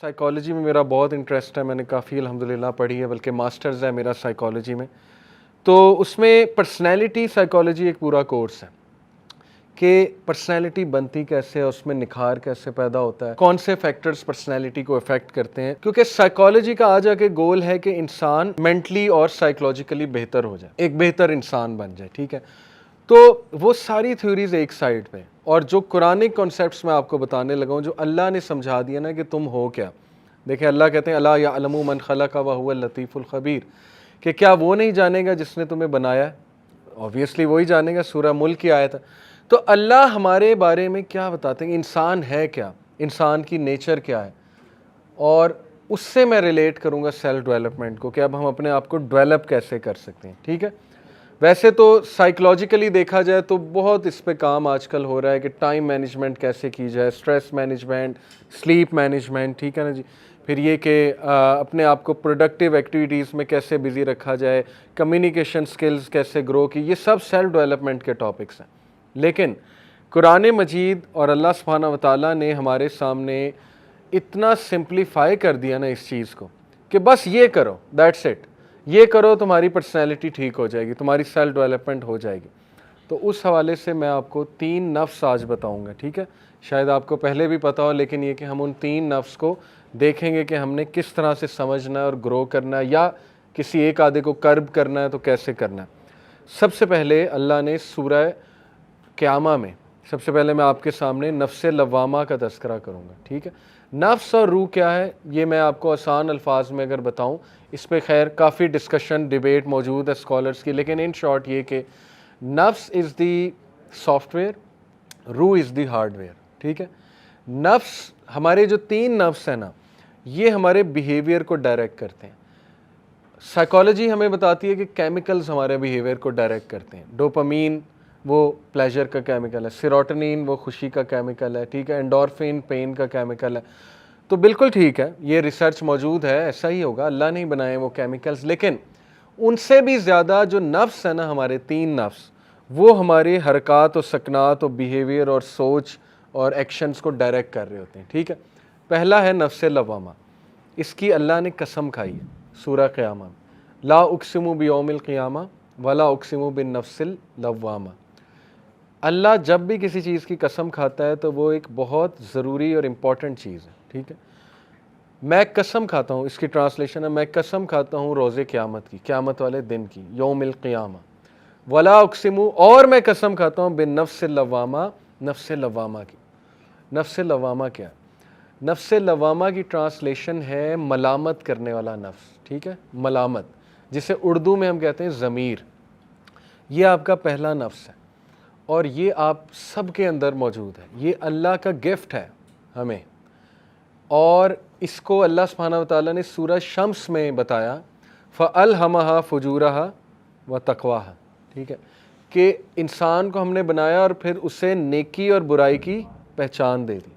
Psychology میں میرا بہت انٹرسٹ ہے، میں نے کافی الحمدللہ پڑھی ہے، بلکہ ماسٹرز ہے میرا سائیکالوجی میں۔ تو اس میں پرسنالٹی سائیکالوجی ایک پورا کورس ہے کہ پرسنالٹی بنتی کیسے ہے، اس میں نکھار کیسے پیدا ہوتا ہے، کون سے فیکٹرز پرسنالٹی کو افیکٹ کرتے ہیں، کیونکہ سائیکالوجی کا آج کے گول ہے کہ انسان مینٹلی اور سائیکولوجیکلی بہتر ہو جائے، ایک بہتر انسان بن جائے، ٹھیک ہے۔ تو وہ ساری تھیوریز ایک سائڈ پہ، اور جو قرآنک کانسیپٹس میں آپ کو بتانے لگا ہوں، جو اللہ نے سمجھا دیا نا کہ تم ہو کیا۔ دیکھیں اللہ کہتے ہیں الا یعلم من خلق وهو اللطیف الخبیر، کہ کیا وہ نہیں جانے گا جس نے تمہیں بنایا ہے؟ اوبویسلی وہی جانے گا، سورہ ملک کی آیت ہے۔ تو اللہ ہمارے بارے میں کیا بتاتے ہیں، انسان ہے کیا، انسان کی نیچر کیا ہے، اور اس سے میں ریلیٹ کروں گا سیلف ڈیولپمنٹ کو، کہ اب ہم اپنے آپ کو ڈیولپ کیسے کر سکتے ہیں، ٹھیک ہے۔ ویسے تو سائیکلوجیکلی دیکھا جائے تو بہت اس پہ کام آج کل ہو رہا ہے کہ ٹائم مینجمنٹ کیسے کی جائے، سٹریس مینجمنٹ، سلیپ مینجمنٹ، ٹھیک ہے نا جی۔ پھر یہ کہ اپنے آپ کو پروڈکٹیو ایکٹیویٹیز میں کیسے بزی رکھا جائے، کمیونیکیشن سکلز کیسے گرو کی، یہ سب سیلف ڈیولپمنٹ کے ٹاپکس ہیں۔ لیکن قرآن مجید اور اللہ سبحانہ و تعالیٰ نے ہمارے سامنے اتنا سمپلیفائی کر دیا نا اس چیز کو، کہ بس یہ کرو، دیٹس اٹ، یہ کرو تمہاری پرسنالٹی ٹھیک ہو جائے گی، تمہاری سیلف ڈیولپمنٹ ہو جائے گی۔ تو اس حوالے سے میں آپ کو 3 نفس آج بتاؤں گا، ٹھیک ہے۔ شاید آپ کو پہلے بھی پتا ہو، لیکن یہ کہ ہم ان 3 نفس کو دیکھیں گے کہ ہم نے کس طرح سے سمجھنا ہے اور گرو کرنا ہے، یا کسی ایک آدھے کو کرب کرنا ہے تو کیسے کرنا ہے۔ سب سے پہلے اللہ نے سورہ قیامہ میں، سب سے پہلے میں آپ کے سامنے نفس لوامہ کا تذکرہ کروں گا، ٹھیک ہے۔ نفس اور روح کیا ہے، یہ میں آپ کو آسان الفاظ میں اگر بتاؤں، اس پہ خیر کافی ڈسکشن ڈیبیٹ موجود ہے اسکالرس کی، لیکن ان شارٹ یہ کہ نفس از دی سافٹ ویئر، روح از دی ہارڈ ویئر، ٹھیک ہے۔ نفس، ہمارے جو 3 نفس ہیں نا، یہ ہمارے بیہیویئر کو ڈائریکٹ کرتے ہیں۔ سائیکالوجی ہمیں بتاتی ہے کہ کیمیکلز ہمارے بیہیویئر کو ڈائریکٹ کرتے ہیں۔ ڈوپامین وہ پلیجر کا کیمیکل ہے، سیروٹونین وہ خوشی کا کیمیکل ہے، ٹھیک ہے، انڈورفین پین کا کیمیکل ہے۔ تو بالکل ٹھیک ہے، یہ ریسرچ موجود ہے، ایسا ہی ہوگا، اللہ نے بنائے وہ کیمیکلز، لیکن ان سے بھی زیادہ جو نفس ہے نا، ہمارے 3 نفس، وہ ہمارے حرکات و سکنات و بیہیویئر اور سوچ اور ایکشنز کو ڈائریکٹ کر رہے ہوتے ہیں، ٹھیک ہے۔ پہلا ہے نفس لوامہ، اس کی اللہ نے قسم کھائی ہے سورہ قیامہ میں، لا اقسم بیوم القیامہ ولا اقسم بالنفس اللوامہ۔ اللہ جب بھی کسی چیز کی قسم کھاتا ہے تو وہ ایک بہت ضروری اور امپورٹنٹ چیز ہے، ٹھیک ہے۔ میں قسم کھاتا ہوں، اس کی ٹرانسلیشن ہے میں قسم کھاتا ہوں روز قیامت کی، قیامت والے دن کی، یوم القیامہ، ولا اقسم، اور میں قسم کھاتا ہوں بالنفس اللوامہ، نفس لوامہ کی۔ نفس لوامہ کیا ہے؟ نفس لوامہ کی ٹرانسلیشن ہے ملامت کرنے والا نفس، ٹھیک ہے، ملامت، جسے اردو میں ہم کہتے ہیں ضمیر۔ یہ آپ کا پہلا نفس ہے، اور یہ آپ سب کے اندر موجود ہے، یہ اللہ کا گفٹ ہے ہمیں، اور اس کو اللہ سبحانہ وتعالیٰ نے سورہ شمس میں بتایا، فَأَلْهَمَهَا فُجُورَهَا وَتَقْوَاهَا، ٹھیک ہے، کہ انسان کو ہم نے بنایا اور پھر اسے نیکی اور برائی کی پہچان دے دی۔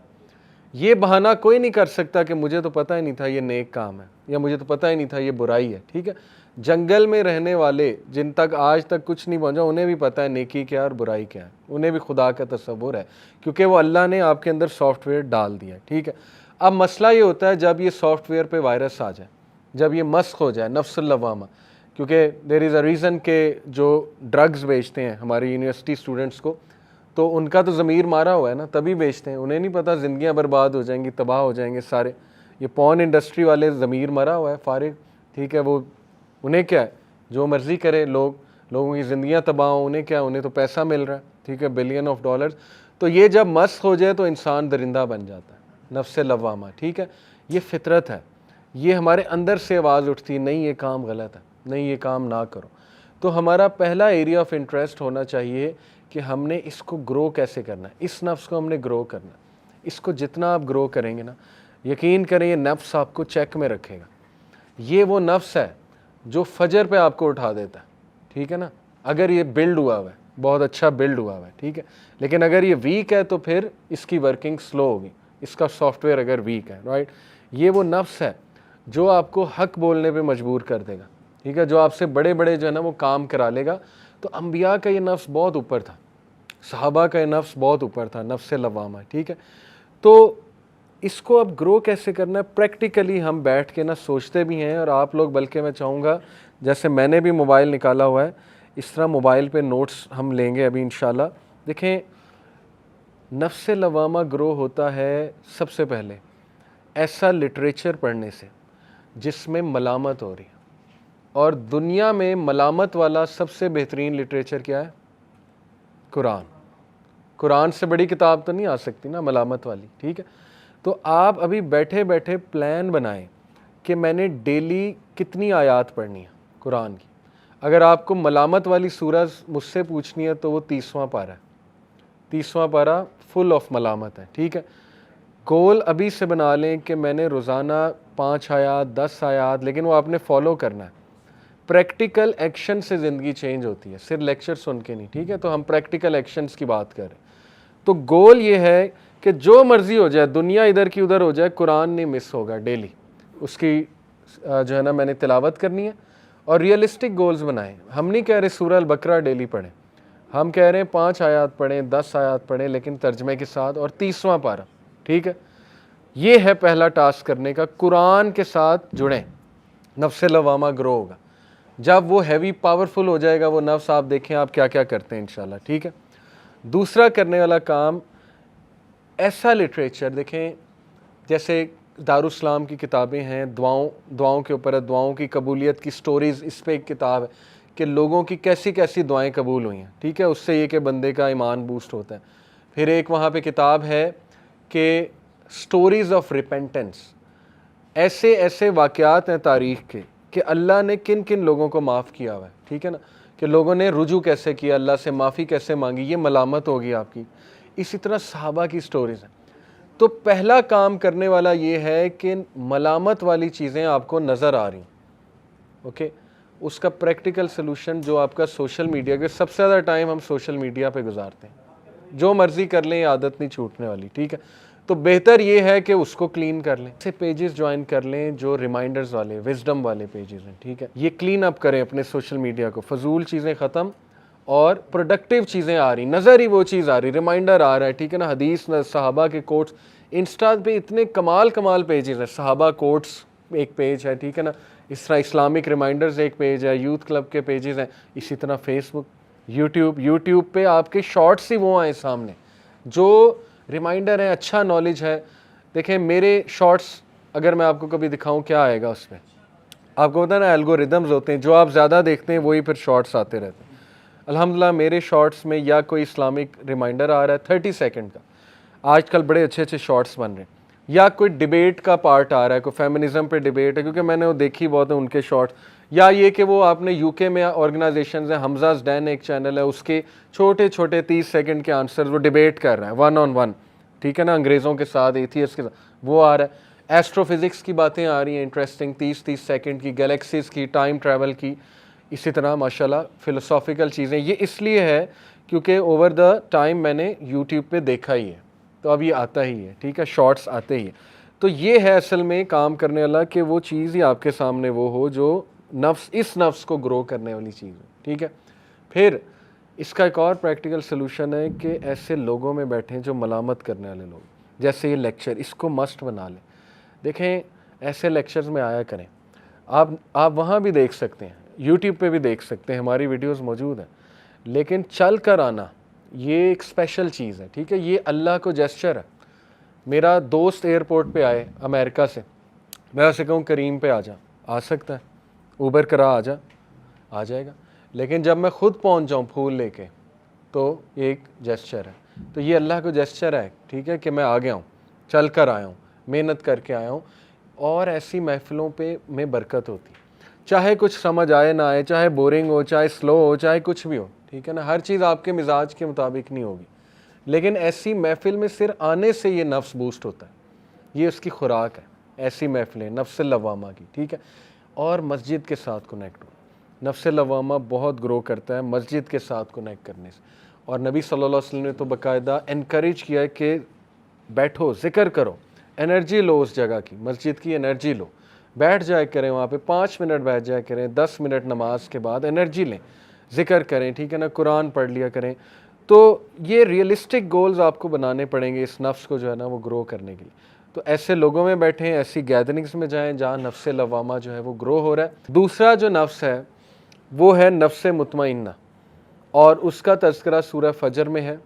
یہ بہانہ کوئی نہیں کر سکتا کہ مجھے تو پتہ ہی نہیں تھا یہ نیک کام ہے، یا مجھے تو پتہ ہی نہیں تھا یہ برائی ہے، ٹھیک ہے۔ جنگل میں رہنے والے جن تک آج تک کچھ نہیں پہنچا، انہیں بھی پتہ ہے نیکی کیا اور برائی کیا ہے، انہیں بھی خدا کا تصور ہے، کیونکہ وہ اللہ نے آپ کے اندر سافٹ ویئر ڈال دیا ہے، ٹھیک ہے۔ اب مسئلہ یہ ہوتا ہے جب یہ سافٹ ویئر پہ وائرس آ جائے، جب یہ مسخ ہو جائے، نفس اللوامہ، کیونکہ دیر از اے ریزن کہ جو ڈرگز بیچتے ہیں ہماری یونیورسٹی اسٹوڈنٹس کو، تو ان کا تو ضمیر مارا ہوا ہے نا، تبھی بیچتے ہیں، انہیں نہیں پتہ زندگیاں برباد ہو جائیں گی، تباہ ہو جائیں گے سارے۔ یہ پورن انڈسٹری والے ضمیر مرا ہوا ہے، فارغ، ٹھیک ہے، وہ انہیں کیا ہے، جو مرضی کرے، لوگوں کی زندگیاں تباہ ہوں، انہیں کیا، انہیں تو پیسہ مل رہا ہے، ٹھیک ہے، بلین آف ڈالرز۔ تو یہ جب مسخ ہو جائے تو انسان درندہ بن جاتا ہے، نفس لوامہ، ٹھیک ہے۔ یہ فطرت ہے، یہ ہمارے اندر سے آواز اٹھتی ہے، نہیں یہ کام غلط ہے، نہیں یہ کام نہ کرو۔ تو ہمارا پہلا ایریا آف انٹرسٹ ہونا چاہیے کہ ہم نے اس کو گرو کیسے کرنا ہے، اس نفس کو ہم نے گرو کرنا ہے۔ اس کو جتنا آپ گرو کریں گے نا، یقین کریں یہ نفس آپ کو چیک میں رکھے گا۔ یہ وہ نفس ہے جو فجر پہ آپ کو اٹھا دیتا ہے، ٹھیک ہے نا، اگر یہ بلڈ ہوا ہوا ہے، بہت اچھا بلڈ ہوا ہوا ہے، ٹھیک ہے۔ لیکن اگر یہ ویک ہے تو پھر اس کی ورکنگ سلو ہوگی، اس کا سافٹ ویئر اگر ویک ہے، رائٹ۔ یہ وہ نفس ہے جو آپ کو حق بولنے پہ مجبور کر دے گا، ٹھیک ہے، جو آپ سے بڑے بڑے جو ہے نا وہ کام کرا لے گا۔ تو انبیاء کا یہ نفس بہت اوپر تھا، صحابہ کا یہ نفس بہت اوپر تھا، نفس لوامہ، ٹھیک ہے۔ تو اس کو اب گرو کیسے کرنا ہے پریکٹیکلی ہم بیٹھ کے نا سوچتے بھی ہیں, اور آپ لوگ بلکہ میں چاہوں گا جیسے میں نے بھی موبائل نکالا ہوا ہے اس طرح موبائل پہ نوٹس ہم لیں گے ابھی انشاءاللہ. دیکھیں نفس لوامہ گرو ہوتا ہے سب سے پہلے ایسا لٹریچر پڑھنے سے جس میں ملامت ہو رہی ہے, اور دنیا میں ملامت والا سب سے بہترین لٹریچر کیا ہے؟ قرآن. قرآن سے بڑی کتاب تو نہیں آ سکتی نا ملامت والی, ٹھیک ہے. تو آپ ابھی بیٹھے بیٹھے پلان بنائیں کہ میں نے ڈیلی کتنی آیات پڑھنی ہے قرآن کی. اگر آپ کو ملامت والی سورہ مجھ سے پوچھنی ہے تو وہ 30واں پارہ ہے, 30واں پارہ فل آف ملامت ہے, ٹھیک ہے. گول ابھی سے بنا لیں کہ میں نے روزانہ 5 آیات 10 آیات, لیکن وہ آپ نے فالو کرنا ہے. پریکٹیکل ایکشن سے زندگی چینج ہوتی ہے, صرف لیکچر سن کے نہیں, ٹھیک ہے. تو ہم پریکٹیکل ایکشنز کی بات کر رہے ہیں. تو گول یہ ہے کہ جو مرضی ہو جائے, دنیا ادھر کی ادھر ہو جائے, قرآن نہیں مس ہوگا ڈیلی. اس کی جو ہے نا میں نے تلاوت کرنی ہے, اور ریئلسٹک گولز بنائیں. ہم نہیں کہہ رہے سورہ البقرہ ڈیلی پڑھیں, ہم کہہ رہے ہیں 5 آیات پڑھیں 10 آیات پڑھیں لیکن ترجمے کے ساتھ, اور 30واں پارہ, ٹھیک ہے. یہ ہے پہلا ٹاسک کرنے کا, قرآن کے ساتھ جڑیں, نفس لوامہ گرو ہوگا. جب وہ ہیوی پاورفل ہو جائے گا وہ نفس, آپ دیکھیں آپ کیا کیا کرتے ہیں انشاءاللہ, ٹھیک ہے. دوسرا کرنے والا کام ایسا لٹریچر دیکھیں, جیسے دارالاسلام کی کتابیں ہیں دعاؤں کے اوپر ہے, دعاؤں کی قبولیت کی سٹوریز, اس پہ ایک کتاب ہے کہ لوگوں کی کیسی کیسی دعائیں قبول ہوئی ہیں, ٹھیک ہے. اس سے یہ کہ بندے کا ایمان بوسٹ ہوتا ہے. پھر ایک وہاں پہ کتاب ہے کہ سٹوریز آف ریپینٹنس, ایسے ایسے واقعات ہیں تاریخ کے کہ اللہ نے کن کن لوگوں کو معاف کیا ہوا ہے, ٹھیک ہے نا, کہ لوگوں نے رجوع کیسے کیا, اللہ سے معافی کیسے مانگی, یہ ملامت ہوگی آپ کی. اسی طرح صحابہ کی سٹوریز ہیں. تو پہلا کام کرنے والا یہ ہے کہ ملامت والی چیزیں آپ کو نظر آ رہی ہیں, اوکے. اس کا پریکٹیکل سلوشن جو آپ کا سوشل میڈیا کے, سب سے زیادہ ٹائم ہم سوشل میڈیا پہ گزارتے ہیں, جو مرضی کر لیں, عادت نہیں چھوٹنے والی, ٹھیک ہے. تو بہتر یہ ہے کہ اس کو کلین کر لیں, سے پیجز جوائن کر لیں جو ریمائنڈرز والے, وزڈم والے پیجز ہیں, ٹھیک ہے. یہ کلین اپ کریں اپنے سوشل میڈیا کو, فضول چیزیں ختم اور پروڈکٹیو چیزیں آ رہی, نظر ہی وہ چیز آ رہی, ریمائنڈر آ رہا ہے, ٹھیک ہے نا. حدیث صحابہ کے کوٹس, انسٹا پہ اتنے کمال پیجز ہیں, صحابہ کوٹس ایک پیج ہے, ٹھیک ہے نا. اس طرح اسلامک ریمائنڈرز ایک پیج ہے, یوتھ کلب کے پیجز ہیں, اسی طرح فیس بک, یوٹیوب پہ آپ کے شارٹس ہی وہ آئیں سامنے جو ریمائنڈر ہیں, اچھا نالج ہے. دیکھیں میرے شارٹس اگر میں آپ کو کبھی دکھاؤں کیا آئے گا اس میں, آپ کو پتہ ہے نا الگوریدمز ہوتے ہیں, جو آپ زیادہ دیکھتے ہیں وہی پھر شارٹس آتے رہتے ہیں. الحمدللہ میرے شارٹس میں یا کوئی اسلامک ریمائنڈر آ رہا ہے 30 سیکنڈ کا, آج کل بڑے اچھے اچھے شارٹس بن رہے ہیں, یا کوئی ڈیبیٹ کا پارٹ آ رہا ہے, کوئی فیمنزم پہ ڈیبیٹ ہے, کیونکہ میں نے وہ دیکھی بہت ہے ان کے شارٹس. یا یہ کہ وہ آپ نے یو کے میں آرگنائزیشنز ہیں, حمزہ ڈین ایک چینل ہے, اس کے چھوٹے چھوٹے 30 سیکنڈ کے آنسرز وہ ڈیبیٹ کر رہے ہیں 1 on 1, ٹھیک ہے نا, انگریزوں کے ساتھ, ایتھیسٹ کے ساتھ, وہ آ رہا ہے. ایسٹرو فزکس کی باتیں آ رہی ہیں انٹرسٹنگ, 30 سیکنڈ کی, گلیکسیز کی, ٹائم ٹریول کی. اسی طرح ماشاءاللہ فلسافیکل چیزیں. یہ اس لیے ہے کیونکہ اوور دا ٹائم میں نے یوٹیوب پہ دیکھا ہی ہے, تو اب یہ آتا ہی ہے, ٹھیک ہے, شارٹس آتے ہی ہیں. تو یہ ہے اصل میں کام کرنے والا کہ وہ چیز ہی آپ کے سامنے وہ ہو جو اس نفس کو گرو کرنے والی چیز ہے, ٹھیک ہے. پھر اس کا ایک اور پریکٹیکل سلوشن ہے کہ ایسے لوگوں میں بیٹھیں جو ملامت کرنے والے لوگ, جیسے یہ لیکچر, اس کو مسٹ بنا لیں. دیکھیں ایسے لیکچرز میں آیا کریں, آپ وہاں بھی دیکھ سکتے ہیں, یوٹیوب پہ بھی دیکھ سکتے ہیں, ہماری ویڈیوز موجود ہیں, لیکن چل کر آنا یہ ایک اسپیشل چیز ہے, ٹھیک ہے. یہ اللہ کو جیسچر ہے. میرا دوست ایئرپورٹ پہ آئے امریکہ سے, میں اسے کہوں کریم پہ آ سکتا ہے, اوبر کرا آ جائے گا, لیکن جب میں خود پہنچ جاؤں پھول لے کے تو یہ ایک جیسچر ہے. تو یہ اللہ کو جیسچر ہے, ٹھیک ہے, کہ میں آ گیا ہوں, چل کر آیا ہوں, محنت کر کے آیا ہوں. اور ایسی محفلوں پہ میں برکت ہوتی, چاہے کچھ سمجھ آئے نہ آئے, چاہے بورنگ ہو, چاہے سلو ہو, چاہے کچھ بھی ہو, ٹھیک ہے نا. ہر چیز آپ کے مزاج کے مطابق نہیں ہوگی, لیکن ایسی محفل میں صرف آنے سے یہ نفس بوسٹ ہوتا ہے. یہ اس کی خوراک ہے, ایسی محفلیں نفس لوامہ کی, ٹھیک ہے. اور مسجد کے ساتھ کنیکٹ ہو, نفس لوامہ بہت گرو کرتا ہے مسجد کے ساتھ کنیکٹ کرنے سے. اور نبی صلی اللہ علیہ وسلم نے تو باقاعدہ انکریج کیا ہے کہ بیٹھو, ذکر کرو, انرجی لو, اس جگہ کی مسجد کی انرجی لو, بیٹھ جایا کریں وہاں پہ, 5 منٹ بیٹھ جایا کریں, 10 منٹ نماز کے بعد انرجی لیں, ذکر کریں, ٹھیک ہے نا, قرآن پڑھ لیا کریں. تو یہ ریئلسٹک گولز آپ کو بنانے پڑیں گے اس نفس کو جو ہے نا وہ گرو کرنے کے لیے. تو ایسے لوگوں میں بیٹھیں, ایسی گیدرنگز میں جائیں جہاں نفس لوامہ جو ہے وہ گرو ہو رہا ہے. دوسرا جو نفس ہے وہ ہے نفس مطمئنہ, اور اس کا تذکرہ سورہ فجر میں ہے.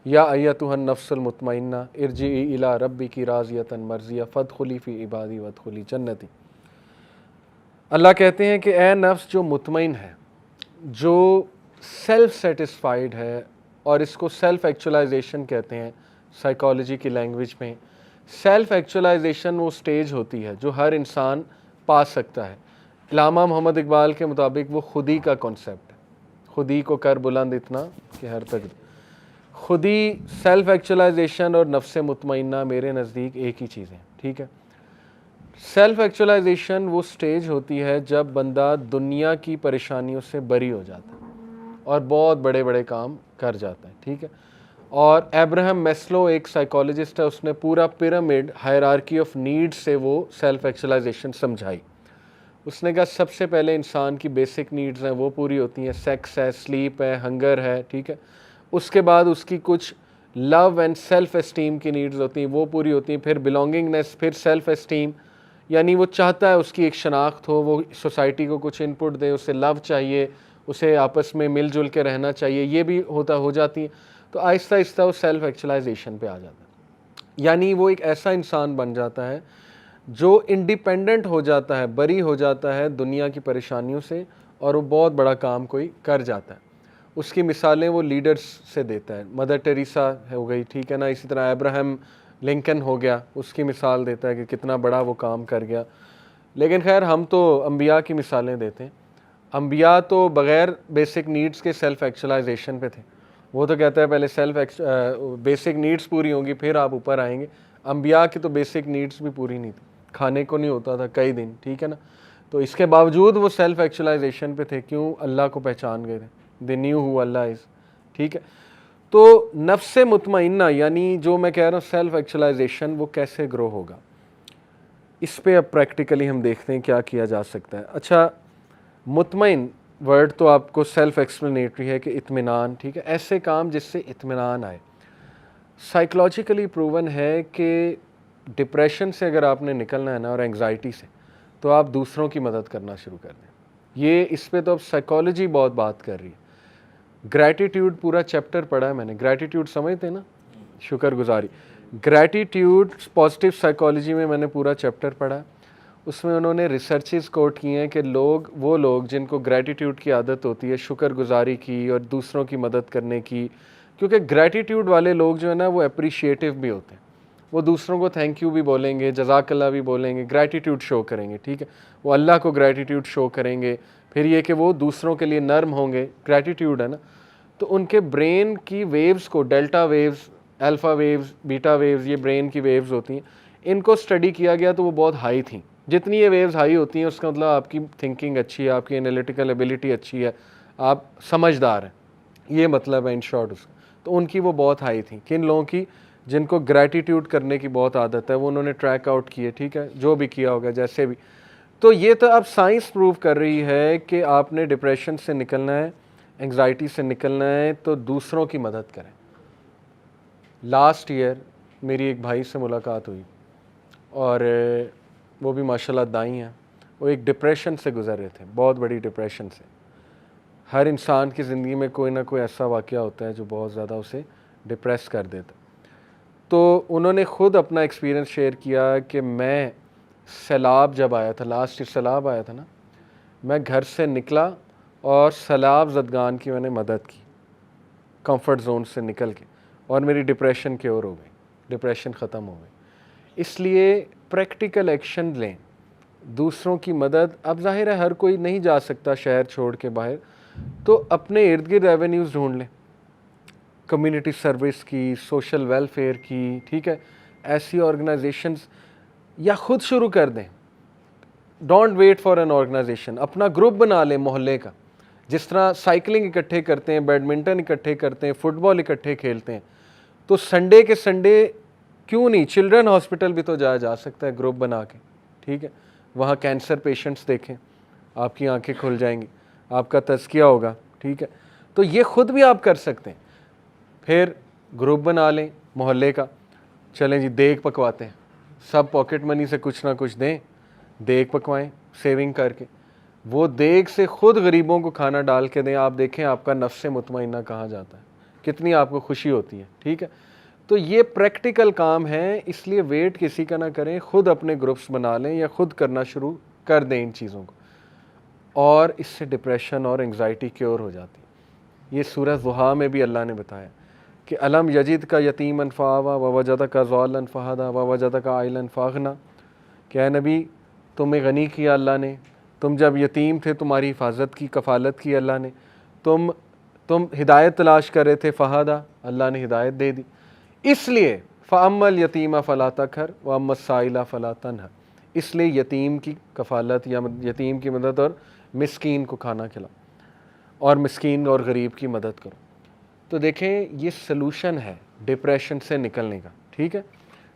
یا ایتھا النفس المطمئنہ ارجعی الی ربک راضیۃ مرضیہ فادخلی فی عبادی وادخلی جنتی. اللہ کہتے ہیں کہ اے نفس جو مطمئن ہے, جو سیلف سیٹسفائیڈ ہے, اور اس کو سیلف ایکچولائزیشن کہتے ہیں سائیکالوجی کی لینگویج میں. سیلف ایکچولائزیشن وہ سٹیج ہوتی ہے جو ہر انسان پا سکتا ہے. علامہ محمد اقبال کے مطابق وہ خودی کا کانسیپٹ ہے. خودی کو کر بلند اتنا کہ ہر تک. خودی, سیلف ایکچولائزیشن اور نفس مطمئنہ میرے نزدیک ایک ہی چیز ہیں, ٹھیک ہے. سیلف ایکچولائزیشن وہ سٹیج ہوتی ہے جب بندہ دنیا کی پریشانیوں سے بری ہو جاتا ہے اور بہت بڑے بڑے کام کر جاتا ہے, ٹھیک ہے. اور ایبراہم میسلو ایک سائیکالوجسٹ ہے, اس نے پورا پیرامڈ ہائرارکی آف نیڈ سے وہ سیلف ایکچولائزیشن سمجھائی. اس نے کہا سب سے پہلے انسان کی بیسک نیڈز ہیں وہ پوری ہوتی ہیں, سیکس ہے, سلیپ ہے, ہنگر ہے, ٹھیک ہے. اس کے بعد اس کی کچھ لو اینڈ سیلف اسٹیم کی نیڈز ہوتی ہیں وہ پوری ہوتی ہیں. پھر بلونگنگنیس, پھر سیلف اسٹیم, یعنی وہ چاہتا ہے اس کی ایک شناخت ہو, وہ سوسائٹی کو کچھ ان پٹ دے, اسے لو چاہیے, اسے آپس میں مل جل کے رہنا چاہیے, یہ بھی ہو جاتی ہیں. تو آہستہ آہستہ وہ سیلف ایکچولائزیشن پہ آ جاتا ہے, یعنی وہ ایک ایسا انسان بن جاتا ہے جو انڈیپینڈنٹ ہو جاتا ہے, بری ہو جاتا ہے دنیا کی پریشانیوں سے, اور وہ بہت بڑا کام کوئی کر جاتا ہے. اس کی مثالیں وہ لیڈرز سے دیتا ہے, مدر ٹیریسا ہو گئی, ٹھیک ہے نا. اسی طرح ابراہم لنکن ہو گیا, اس کی مثال دیتا ہے کہ کتنا بڑا وہ کام کر گیا. لیکن خیر ہم تو انبیاء کی مثالیں دیتے ہیں. انبیاء تو بغیر بیسک نیڈز کے سیلف ایکچولائزیشن پہ تھے. وہ تو کہتا ہے پہلے بیسک نیڈز پوری ہوں گی پھر آپ اوپر آئیں گے. انبیاء کی تو بیسک نیڈز بھی پوری نہیں تھی, کھانے کو نہیں ہوتا تھا کئی دن, ٹھیک ہے نا. تو اس کے باوجود وہ سیلف ایکچولائزیشن پہ تھے, کیوں؟ اللہ کو پہچان گئے تھے. they knew who Allah is, ٹھیک ہے. تو نفس مطمئنہ یعنی جو میں کہہ رہا ہوں سیلف ایکچولائزیشن وہ کیسے گرو ہوگا, اس پہ اب پریکٹیکلی ہم دیکھتے ہیں کیا کیا جا سکتا ہے. اچھا, مطمئن ورڈ تو آپ کو سیلف ایکسپلینیٹری ہے کہ اطمینان, ٹھیک ہے, ایسے کام جس سے اطمینان آئے. سائیکلوجیکلی پروون ہے کہ ڈپریشن سے اگر آپ نے نکلنا ہے نا, اور انگزائٹی سے, تو آپ دوسروں کی مدد کرنا شروع کر دیں. یہ اس پہ تو اب سائیکالوجی بہت بات کر رہی ہے. گریٹیٹیوڈ پورا چیپٹر پڑھا ہے میں نے. گریٹیٹیوڈ سمجھتے ہیں نا, شکر گزاری. گریٹیٹیوڈ پازیٹیو سائیکالوجی میں نے پورا چیپٹر پڑھا. اس میں انہوں نے ریسرچز کوٹ کی ہیں کہ وہ لوگ جن کو گریٹیٹیوڈ کی عادت ہوتی ہے, شکر گزاری کی اور دوسروں کی مدد کرنے کی, کیونکہ گریٹیٹیوڈ والے لوگ جو ہے نا وہ اپریشیٹیو بھی ہوتے ہیں. وہ دوسروں کو تھینک یو بھی بولیں گے, جزاک اللہ بھی بولیں گے, گریٹیٹیوڈ شو کریں گے, ٹھیک ہے. وہ اللہ کو گریٹیٹیوڈ شو کریں گے. پھر یہ کہ وہ دوسروں کے لیے نرم ہوں گے, گریٹیٹیوڈ ہے نا. تو ان کے برین کی ویوز کو, ڈیلٹا ویوز, الفا ویوز, بیٹا ویوز, یہ برین کی ویوز ہوتی ہیں, ان کو اسٹڈی کیا گیا تو وہ بہت ہائی تھیں. جتنی یہ ویوز ہائی ہوتی ہیں اس کا مطلب آپ کی تھنکنگ اچھی ہے, آپ کی انالیٹیکل ایبلٹی اچھی ہے, آپ سمجھدار ہیں, یہ مطلب ہے ان شارٹ اس کا. تو ان کی وہ بہت ہائی تھیں. کن لوگوں کی؟ جن کو گریٹیٹیوڈ کرنے کی بہت عادت ہے, وہ انہوں نے ٹریک آؤٹ کیے, ٹھیک ہے, جو بھی کیا ہوگا جیسے بھی. تو یہ تو اب سائنس پروو کر رہی ہے کہ آپ نے ڈپریشن سے نکلنا ہے, انگزائٹی سے نکلنا ہے, تو دوسروں کی مدد کریں. لاسٹ ایئر میری ایک بھائی سے ملاقات ہوئی, اور وہ بھی ماشاءاللہ دائی ہیں. وہ ایک ڈپریشن سے گزر رہے تھے, بہت بڑی ڈپریشن سے. ہر انسان کی زندگی میں کوئی نہ کوئی ایسا واقعہ ہوتا ہے جو بہت زیادہ اسے ڈپریس کر دیتا. تو انہوں نے خود اپنا ایکسپیرینس شیئر کیا کہ میں سیلاب جب آیا تھا, لاسٹ سیلاب آیا تھا نا, میں گھر سے نکلا اور سیلاب زدگان کی میں نے مدد کی, کمفرٹ زون سے نکل کے, اور میری ڈپریشن کیور ہو گئی, ڈپریشن ختم ہو گئی. اس لیے پریکٹیکل ایکشن لیں, دوسروں کی مدد. اب ظاہر ہے ہر کوئی نہیں جا سکتا شہر چھوڑ کے باہر, تو اپنے ارد گرد ایونیوز ڈھونڈ لیں, کمیونٹی سروس کی, سوشل ویلفیئر کی, ٹھیک ہے, ایسی آرگنائزیشنز, یا خود شروع کر دیں. Don't wait for an organization, اپنا گروپ بنا لیں محلے کا. جس طرح سائیکلنگ اکٹھے کرتے ہیں, بیڈمنٹن اکٹھے کرتے ہیں, فٹ بال اکٹھے کھیلتے ہیں, تو سنڈے کے سنڈے کیوں نہیں چلڈرن ہاسپٹل بھی تو جایا جا سکتا ہے گروپ بنا کے, ٹھیک ہے. وہاں کینسر پیشنٹس دیکھیں, آپ کی آنکھیں کھل جائیں گی, آپ کا تزکیہ ہوگا, ٹھیک ہے. تو یہ خود بھی آپ کر سکتے ہیں. پھر گروپ بنا لیں محلے کا, چلیں جی دیگ پکواتے ہیں, سب پاکٹ منی سے کچھ نہ کچھ دیں, دیگ پکوائیں سیونگ کر کے, وہ دیگ سے خود غریبوں کو کھانا ڈال کے دیں. آپ دیکھیں آپ کا نفس مطمئنہ کہاں جاتا ہے, کتنی آپ کو خوشی ہوتی ہے. ٹھیک ہے, تو یہ پریکٹیکل کام ہے, اس لیے ویٹ کسی کا نہ کریں, خود اپنے گروپس بنا لیں یا خود کرنا شروع کر دیں ان چیزوں کو, اور اس سے ڈپریشن اور انگزائٹی کیور ہو جاتی ہے. یہ سورہ ضحیٰ میں بھی اللہ نے بتایا کہ الم یجد کا یتیما فآویٰ ووجدک ضالا فہدیٰ ووجدک عائلا فاغنیٰ, کہ اے نبی تمہیں غنی کیا اللہ نے, تم جب یتیم تھے تمہاری حفاظت کی, کفالت کی اللہ نے, تم ہدایت تلاش کر رہے تھے, فہدیٰ اللہ نے ہدایت دے دی. اس لیے فَأَمَّا الْيَتِيمَ فَلَا تَقْهَرْ وَأَمَّا السَّائِلَ فَلَا تَنْهَرْ, اس لیے یتیم کی کفالت یا یتیم کی مدد اور مسکین کو کھانا کھلاؤ اور مسکین اور غریب کی مدد کرو. تو دیکھیں یہ سلوشن ہے ڈپریشن سے نکلنے کا. ٹھیک ہے,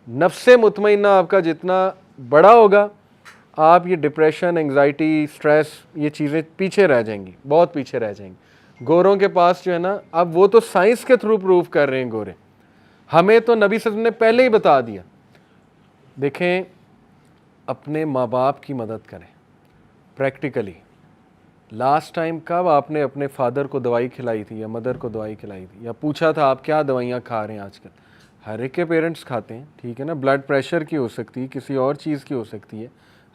نفس مطمئنہ آپ کا جتنا بڑا ہوگا, آپ یہ ڈپریشن, انگزائٹی, سٹریس, یہ چیزیں پیچھے رہ جائیں گی, بہت پیچھے رہ جائیں گی. گوروں کے پاس جو ہے نا, اب وہ تو سائنس کے تھرو پروف کر رہے ہیں گورے, ہمیں تو نبی صلی اللہ علیہ وسلم نے پہلے ہی بتا دیا. دیکھیں اپنے ماں باپ کی مدد کریں پریکٹیکلی. لاسٹ ٹائم کب آپ نے اپنے فادر کو دوائی کھلائی تھی یا مدر کو دوائی کھلائی تھی, یا پوچھا تھا آپ کیا دوائیاں کھا رہے ہیں آج کل؟ ہر ایک کے پیرنٹس کھاتے ہیں. ٹھیک ہے نا, بلڈ پریشر کی ہو سکتی ہے, کسی اور چیز کی ہو سکتی ہے.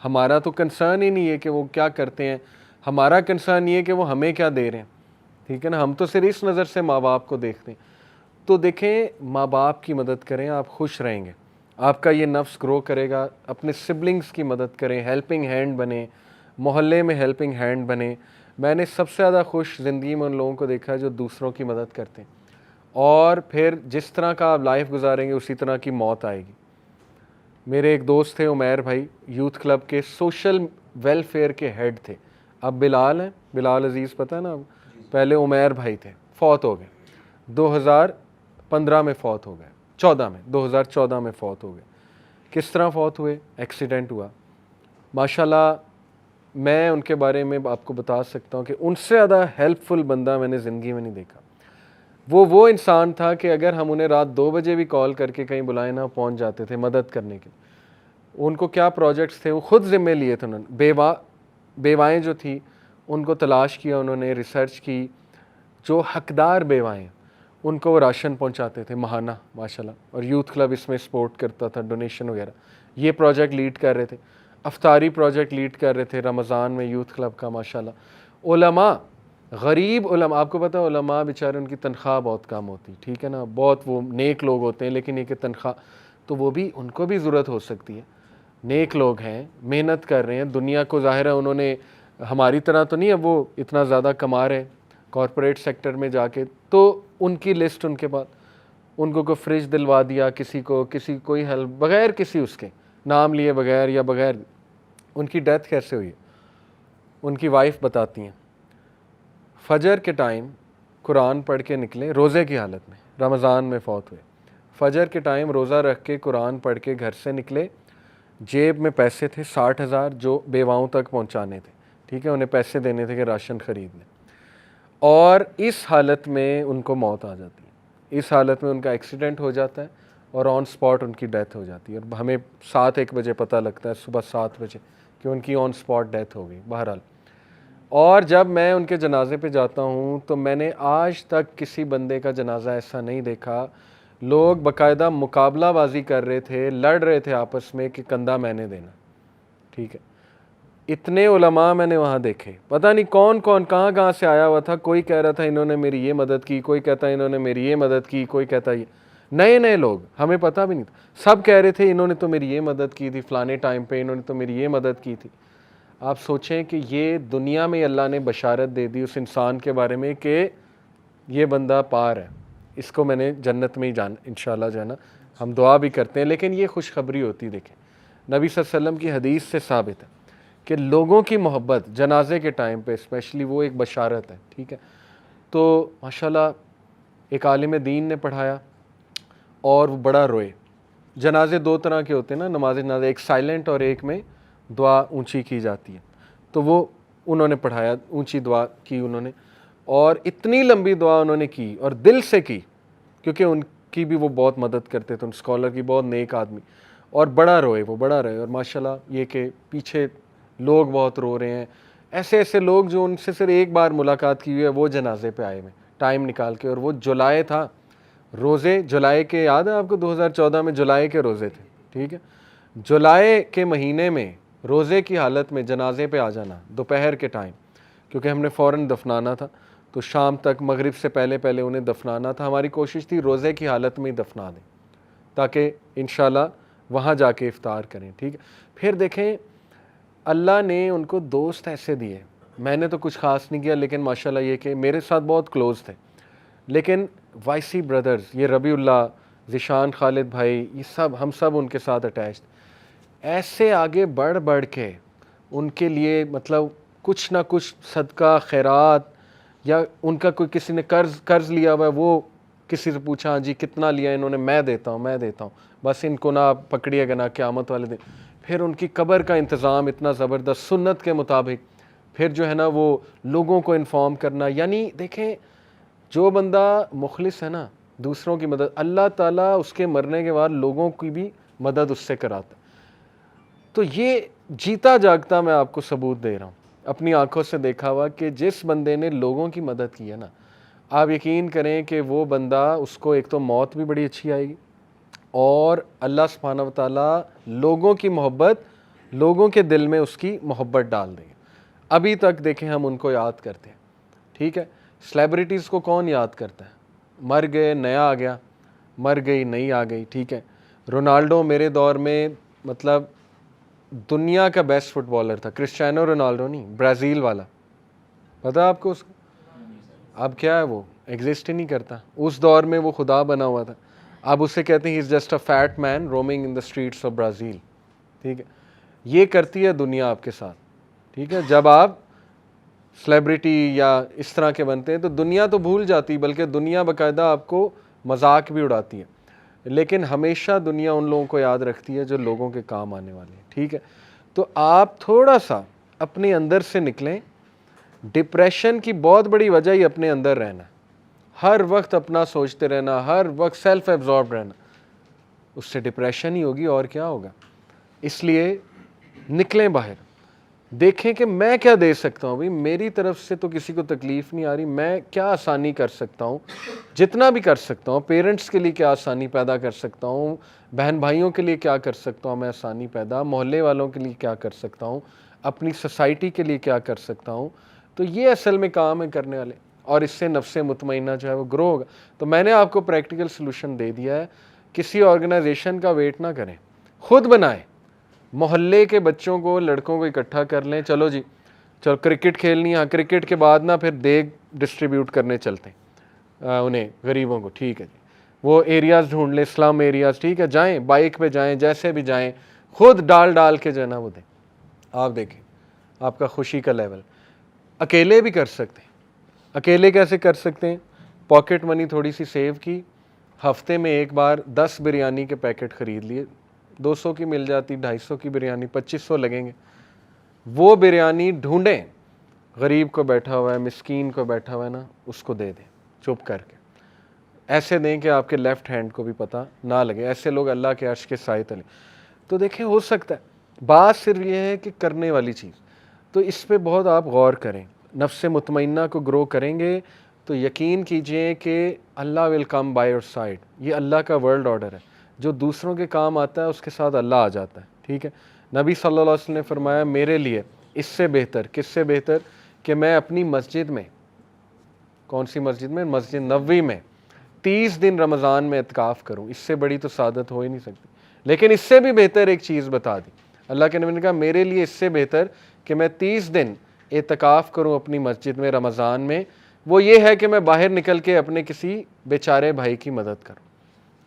ہمارا تو کنسرن ہی نہیں ہے کہ وہ کیا کرتے ہیں, ہمارا کنسرن یہ ہے کہ وہ ہمیں کیا دے رہے ہیں. ٹھیک ہے نا, ہم تو صرف اس نظر سے ماں باپ کو دیکھتے ہیں. تو دیکھیں ماں باپ کی مدد کریں, آپ خوش رہیں گے, آپ کا یہ نفس گرو کرے گا. اپنے سبلنگز کی مدد کریں, ہیلپنگ ہینڈ بنیں, محلے میں ہیلپنگ ہینڈ بنیں. میں نے سب سے زیادہ خوش زندگی میں ان لوگوں کو دیکھا ہے جو دوسروں کی مدد کرتے ہیں, اور پھر جس طرح کا آپ لائف گزاریں گے اسی طرح کی موت آئے گی. میرے ایک دوست تھے عمیر بھائی, یوتھ کلب کے سوشل ویلفیئر کے ہیڈ تھے. اب بلال ہیں, بلال عزیز پتہ ہے نا, پہلے عمیر بھائی تھے, فوت ہو گئے 2015 میں, فوت ہو گئے 2014 میں فوت ہو گئے. کس طرح فوت ہوئے؟ ایکسیڈنٹ ہوا. ماشاءاللہ میں ان کے بارے میں آپ کو بتا سکتا ہوں کہ ان سے زیادہ ہیلپ فل بندہ میں نے زندگی میں نہیں دیکھا. وہ انسان تھا کہ اگر ہم انہیں رات 2 بجے بھی کال کر کے کہیں بلائیں نا, پہنچ جاتے تھے مدد کرنے کے. ان کو کیا پروجیکٹس تھے وہ خود ذمہ لیے تھے انہوں نے. بیوائیں جو تھی ان کو تلاش کیا انہوں نے, ریسرچ کی, جو حقدار بیوائیں ان کو وہ راشن پہنچاتے تھے ماہانہ ماشاءاللہ. اور یوتھ کلب اس میں سپورٹ کرتا تھا, ڈونیشن وغیرہ. یہ پروجیکٹ لیڈ کر رہے تھے. افطاری پروجیکٹ لیڈ کر رہے تھے رمضان میں یوتھ کلب کا ماشاءاللہ. علماء, غریب علماء, آپ کو پتہ ہے علماء بیچارے ان کی تنخواہ بہت کم ہوتی. ٹھیک ہے نا, بہت وہ نیک لوگ ہوتے ہیں لیکن یہ کہ تنخواہ, تو وہ بھی ان کو بھی ضرورت ہو سکتی ہے. نیک لوگ ہیں, محنت کر رہے ہیں, دنیا کو ظاہر ہے انہوں نے ہماری طرح تو نہیں ہے وہ اتنا زیادہ کما رہے کارپوریٹ سیکٹر میں جا کے, تو ان کی لسٹ ان کے پاس, ان کو کوئی فریج دلوا دیا, کسی کوئی ہیلپ بغیر کسی اس کے نام لیے بغیر یا بغیر. ان کی ڈیتھ کیسے ہوئی؟ ان کی وائف بتاتی ہیں فجر کے ٹائم قرآن پڑھ کے نکلے, روزے کی حالت میں, رمضان میں فوت ہوئے. فجر کے ٹائم روزہ رکھ کے قرآن پڑھ کے گھر سے نکلے, جیب میں پیسے تھے 60,000 جو بیواؤں تک پہنچانے تھے. ٹھیک ہے, انہیں پیسے دینے تھے کہ راشن خرید لیں, اور اس حالت میں ان کو موت آ جاتی ہے. اس حالت میں ان کا ایکسیڈنٹ ہو جاتا ہے اور آن سپاٹ ان کی ڈیتھ ہو جاتی ہے. اور ہمیں 7-1 بجے پتہ لگتا ہے, صبح 7 بجے, کہ ان کی آن سپاٹ ڈیتھ ہو گئی. بہرحال, اور جب میں ان کے جنازے پہ جاتا ہوں تو میں نے آج تک کسی بندے کا جنازہ ایسا نہیں دیکھا. لوگ باقاعدہ مقابلہ بازی کر رہے تھے, لڑ رہے تھے آپس میں کہ کندھا میں نے دینا. ٹھیک ہے, اتنے علماء میں نے وہاں دیکھے, پتہ نہیں کون کہاں سے آیا ہوا تھا. کوئی کہہ رہا تھا انہوں نے میری یہ مدد کی, کوئی کہتا انہوں نے میری یہ مدد کی, کوئی کہتا یہ. نئے لوگ, ہمیں پتہ بھی نہیں تھا, سب کہہ رہے تھے انہوں نے تو میری یہ مدد کی تھی فلانے ٹائم پہ, انہوں نے تو میری یہ مدد کی تھی. آپ سوچیں کہ یہ دنیا میں اللہ نے بشارت دے دی اس انسان کے بارے میں کہ یہ بندہ پار ہے, اس کو میں نے جنت میں ہی انشاءاللہ جانا. ہم دعا بھی کرتے ہیں, لیکن یہ خوشخبری ہوتی. دیکھیں نبی صلی اللہ علیہ وسلم کی حدیث سے ثابت ہے کہ لوگوں کی محبت جنازے کے ٹائم پہ اسپیشلی وہ ایک بشارت ہے. ٹھیک ہے, تو ماشاءاللہ ایک عالم دین نے پڑھایا اور وہ بڑا روئے. جنازے 2 طرح کے ہوتے ہیں نا, نماز جنازہ, ایک سائلنٹ اور ایک میں دعا اونچی کی جاتی ہے. تو وہ انہوں نے پڑھایا, اونچی دعا کی انہوں نے, اور اتنی لمبی دعا انہوں نے کی اور دل سے کی, کیونکہ ان کی بھی وہ بہت مدد کرتے تھے, ان اسکالر کی, بہت نیک آدمی. اور بڑا روئے، وہ بڑا رہے، اور ماشاءاللہ یہ کہ پیچھے لوگ بہت رو رہے ہیں، ایسے ایسے لوگ جو ان سے صرف ایک بار ملاقات کی ہوئی ہے وہ جنازے پہ آئے ہوئے ٹائم نکال کے. اور وہ جولائی تھا، روزے جولائی کے، یاد ہے آپ کو 2014 میں جولائی کے روزے تھے، ٹھیک ہے، جولائی کے مہینے میں روزے کی حالت میں جنازے پہ آ جانا دوپہر کے ٹائم، کیونکہ ہم نے فوراً دفنانا تھا تو شام تک مغرب سے پہلے پہلے انہیں دفنانا تھا. ہماری کوشش تھی روزے کی حالت میں ہی دفنا دیں تاکہ انشاءاللہ وہاں جا کے افطار کریں، ٹھیک ہے. پھر دیکھیں اللہ نے ان کو دوست ایسے دیے، میں نے تو کچھ خاص نہیں کیا، لیکن ماشاءاللہ یہ کہ میرے ساتھ بہت کلوز تھے، لیکن وائسی بردرز، یہ ربیع اللہ، ذیشان خالد بھائی، یہ سب ہم سب ان کے ساتھ اٹیچ تھے. ایسے آگے بڑھ بڑھ کے ان کے لیے مطلب کچھ نہ کچھ صدقہ خیرات، یا ان کا کوئی کسی نے قرض لیا ہوا ہے، وہ کسی سے پوچھا ہاں جی کتنا لیا انہوں نے، میں دیتا ہوں، بس ان کو نہ پکڑیے گا نہ قیامت والے دن. پھر ان کی قبر کا انتظام اتنا زبردست سنت کے مطابق، پھر جو ہے نا وہ لوگوں کو انفارم کرنا. یعنی دیکھیں جو بندہ مخلص ہے نا، دوسروں کی مدد، اللہ تعالیٰ اس کے مرنے کے بعد لوگوں کی بھی مدد اس سے کراتا ہے. تو یہ جیتا جاگتا میں آپ کو ثبوت دے رہا ہوں، اپنی آنکھوں سے دیکھا ہوا کہ جس بندے نے لوگوں کی مدد کی ہے نا، آپ یقین کریں کہ وہ بندہ، اس کو ایک تو موت بھی بڑی اچھی آئے گی، اور اللہ سبحانہ و تعالیٰ لوگوں کی محبت، لوگوں کے دل میں اس کی محبت ڈال دیں گے. ابھی تک دیکھیں ہم ان کو یاد کرتے ہیں، ٹھیک ہے. سلیبریٹیز کو کون یاد کرتا ہے؟ مر گئے نیا آ گیا، مر گئی نئی آ گئی، ٹھیک ہے. رونالڈو میرے دور میں مطلب دنیا کا بیسٹ فٹ بالر تھا، کرسچیانو رونالڈو نہیں، برازیل والا، پتہ آپ کو اس کا اب کیا ہے؟ وہ ایگزسٹ ہی نہیں کرتا. اس دور میں وہ خدا بنا ہوا تھا، اب اسے کہتے ہیں he is just a fat man roaming in the streets of Brazil, ٹھیک ہے. یہ کرتی ہے دنیا آپ کے ساتھ، ٹھیک ہے. جب آپ سلیبریٹی یا اس طرح کے بنتے ہیں تو دنیا تو بھول جاتی، بلکہ دنیا باقاعدہ آپ کو مذاق بھی اڑاتی ہے، لیکن ہمیشہ دنیا ان لوگوں کو یاد رکھتی ہے جو لوگوں کے کام آنے والے ہیں، ٹھیک ہے. تو آپ تھوڑا سا اپنے اندر سے نکلیں. ڈپریشن کی بہت بڑی وجہ ہی اپنے اندر رہنا، ہر وقت اپنا سوچتے رہنا، ہر وقت سیلف ایبزارب رہنا، اس سے ڈپریشن ہی ہوگی اور کیا ہوگا. اس لیے نکلیں باہر، دیکھیں کہ میں کیا دے سکتا ہوں. بھائی میری طرف سے تو کسی کو تکلیف نہیں آ رہی، میں کیا آسانی کر سکتا ہوں، جتنا بھی کر سکتا ہوں. پیرنٹس کے لیے کیا آسانی پیدا کر سکتا ہوں، بہن بھائیوں کے لیے کیا کر سکتا ہوں میں آسانی پیدا، محلے والوں کے لیے کیا کر سکتا ہوں، اپنی سوسائٹی کے لیے کیا کر سکتا ہوں. تو یہ اصل میں کام ہے کرنے والے، اور اس سے نفس مطمئنہ جو ہے وہ گرو ہوگا. تو میں نے آپ کو پریکٹیکل سلوشن دے دیا ہے. کسی آرگنائزیشن کا ویٹ نہ کریں، خود بنائیں. محلے کے بچوں کو، لڑکوں کو اکٹھا کر لیں، چلو جی چلو کرکٹ کھیلنی ہے، ہاں کرکٹ کے بعد نا پھر دیگ ڈسٹریبیوٹ کرنے چلتے ہیں انہیں غریبوں کو، ٹھیک ہے جی. وہ ایریاز ڈھونڈ لیں، اسلام ایریاز، ٹھیک ہے، جائیں بائک پہ جائیں، جیسے بھی جائیں، خود ڈال کے جو ہے نا وہ دیں. آپ دیکھیں آپ کا خوشی کا لیول. اکیلے بھی کر سکتے ہیں. اکیلے کیسے کر سکتے ہیں؟ پاکٹ منی تھوڑی سی سیو کی، ہفتے میں ایک بار 10 بریانی کے پیکٹ خرید لیے، 200 کی مل جاتی، 250 کی بریانی، 2500 لگیں گے. وہ بریانی ڈھونڈیں، غریب کو بیٹھا ہوا ہے، مسکین کو بیٹھا ہوا ہے نا، اس کو دے دیں چپ کر کے. ایسے دیں کہ آپ کے لیفٹ ہینڈ کو بھی پتہ نہ لگے. ایسے لوگ اللہ کے عرش کے سائے تلے. تو دیکھیں ہو سکتا ہے، بات صرف یہ ہے کہ کرنے والی چیز. تو اس پہ بہت آپ غور کریں. نفس مطمئنہ کو گرو کریں گے تو یقین کیجئے کہ اللہ ول کم بائی یور سائڈ. یہ اللہ کا ورلڈ آرڈر ہے، جو دوسروں کے کام آتا ہے اس کے ساتھ اللہ آ جاتا ہے، ٹھیک ہے. نبی صلی اللہ علیہ وسلم نے فرمایا میرے لیے اس سے بہتر، کس سے بہتر، کہ میں اپنی مسجد میں، کون سی مسجد میں؟ مسجد نبوی میں 30 دن رمضان میں اعتکاف کروں. اس سے بڑی تو سعادت ہو ہی نہیں سکتی. لیکن اس سے بھی بہتر ایک چیز بتا دی اللہ کے نبی نے کہا میرے لیے اس سے بہتر کہ میں 30 دن اعتکاف کروں اپنی مسجد میں رمضان میں، وہ یہ ہے کہ میں باہر نکل کے اپنے کسی بیچارے بھائی کی مدد کروں.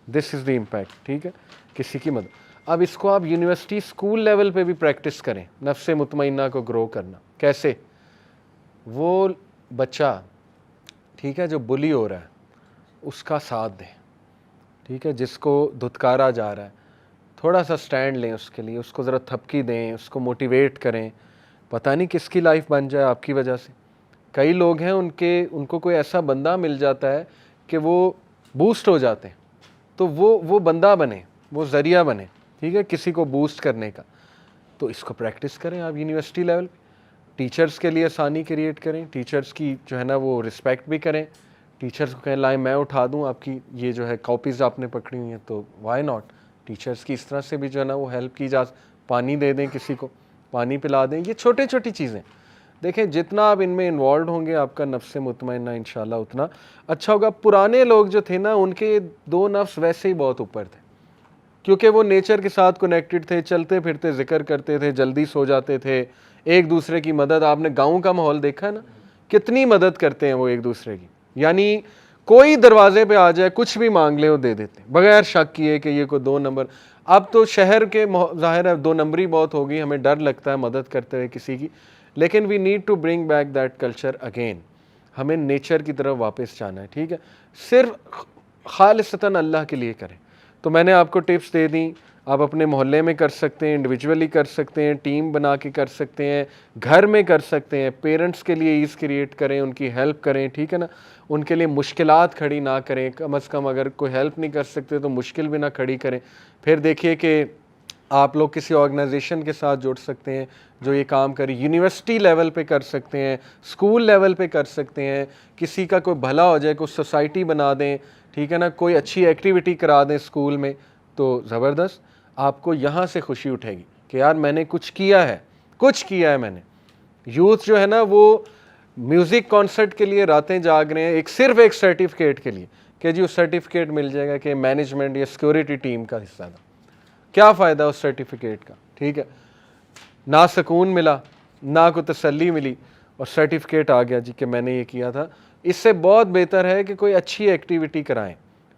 دس از دی امپیکٹ، ٹھیک ہے، کسی کی مدد. اب اس کو آپ یونیورسٹی اسکول لیول پہ بھی پریکٹس کریں، نفس مطمئنہ کو گرو کرنا. کیسے؟ وہ بچہ، ٹھیک ہے، جو بلی ہو رہا ہے اس کا ساتھ دیں، ٹھیک ہے، جس کو دھتکارا جا رہا ہے تھوڑا سا سٹینڈ لیں اس کے لیے، اس کو ذرا تھپکی دیں، اس کو موٹیویٹ کریں. پتہ نہیں کس کی لائف بن جائے آپ کی وجہ سے. کئی لوگ ہیں ان کو کوئی ایسا بندہ مل جاتا ہے کہ وہ بوسٹ ہو جاتے ہیں، تو وہ بندہ بنے، وہ ذریعہ بنے. ٹھیک ہے, کسی کو بوسٹ کرنے کا. تو اس کو پریکٹس کریں آپ یونیورسٹی لیول پہ. ٹیچرز کے لیے آسانی کریٹ کریں, ٹیچرز کی جو ہے نا وہ رسپیکٹ بھی کریں. ٹیچرز کو کہیں لائیں میں اٹھا دوں آپ کی یہ جو ہے کاپیز آپ نے پکڑی ہوئی ہیں, تو وائی ناٹ. ٹیچرز کی اس طرح سے بھی جو ہے نا وہ ہیلپ کی پانی دے دیں, کسی کو پانی پلا دیں. یہ چھوٹی چھوٹی چیزیں دیکھیں, جتنا آپ ان میں انوالوڈ ہوں گے آپ کا نفس مطمئنہ انشاءاللہ اتنا اچھا ہوگا. پرانے لوگ جو تھے نا ان کے 2 نفس ویسے ہی بہت اوپر تھے, کیونکہ وہ نیچر کے ساتھ کنیکٹڈ تھے, چلتے پھرتے ذکر کرتے تھے, جلدی سو جاتے تھے, ایک دوسرے کی مدد. آپ نے گاؤں کا ماحول دیکھا نا, کتنی مدد کرتے ہیں وہ ایک دوسرے کی. یعنی کوئی دروازے پہ آ جائے کچھ بھی مانگ لے وہ دے دیتے بغیر شک کیے کہ یہ کوئی 2 نمبر. اب تو شہر کے ظاہر ہے 2 نمبری بہت ہوگی, ہمیں ڈر لگتا ہے مدد کرتے ہوئے کسی کی, لیکن we need to bring back that culture again. ہمیں نیچر کی طرف واپس جانا ہے, ٹھیک ہے, صرف خالصتاً اللہ کے لیے کریں. تو میں نے آپ کو ٹپس دے دیں, آپ اپنے محلے میں کر سکتے ہیں, انڈیویجولی کر سکتے ہیں, ٹیم بنا کے کر سکتے ہیں, گھر میں کر سکتے ہیں. پیرنٹس کے لیے ایز کریٹ کریں, ان کی ہیلپ کریں, ٹھیک ہے نا, ان کے لیے مشکلات کھڑی نہ کریں. کم از کم اگر کوئی ہیلپ نہیں کر سکتے تو مشکل بھی نہ کھڑی کریں. پھر دیکھیے کہ آپ لوگ کسی آرگنائزیشن کے ساتھ جڑ سکتے ہیں جو یہ کام کرے. یونیورسٹی لیول پہ کر سکتے ہیں, اسکول لیول پہ کر سکتے ہیں, کسی کا کوئی بھلا ہو جائے, کوئی سوسائٹی بنا دیں, ٹھیک ہے نا, کوئی اچھی ایکٹیویٹی کرا دیں اسکول میں, تو زبردست. آپ کو یہاں سے خوشی اٹھے گی کہ یار میں نے کچھ کیا ہے, کچھ کیا ہے میں نے. یوتھ جو ہے نا وہ میوزک کانسرٹ کے لیے راتیں جاگ رہے ہیں, صرف ایک سرٹیفکیٹ کے لیے کہ جی اس سرٹیفکیٹ مل جائے گا کہ مینجمنٹ یا سیکورٹی ٹیم کا حصہ تھا. کیا فائدہ اس سرٹیفکیٹ کا, ٹھیک ہے, نہ سکون ملا, نہ کوئی تسلی ملی, اور سرٹیفکیٹ آ گیا جی کہ میں نے یہ کیا تھا. اس سے بہت بہتر ہے کہ کوئی اچھی ایکٹیویٹی کرائیں,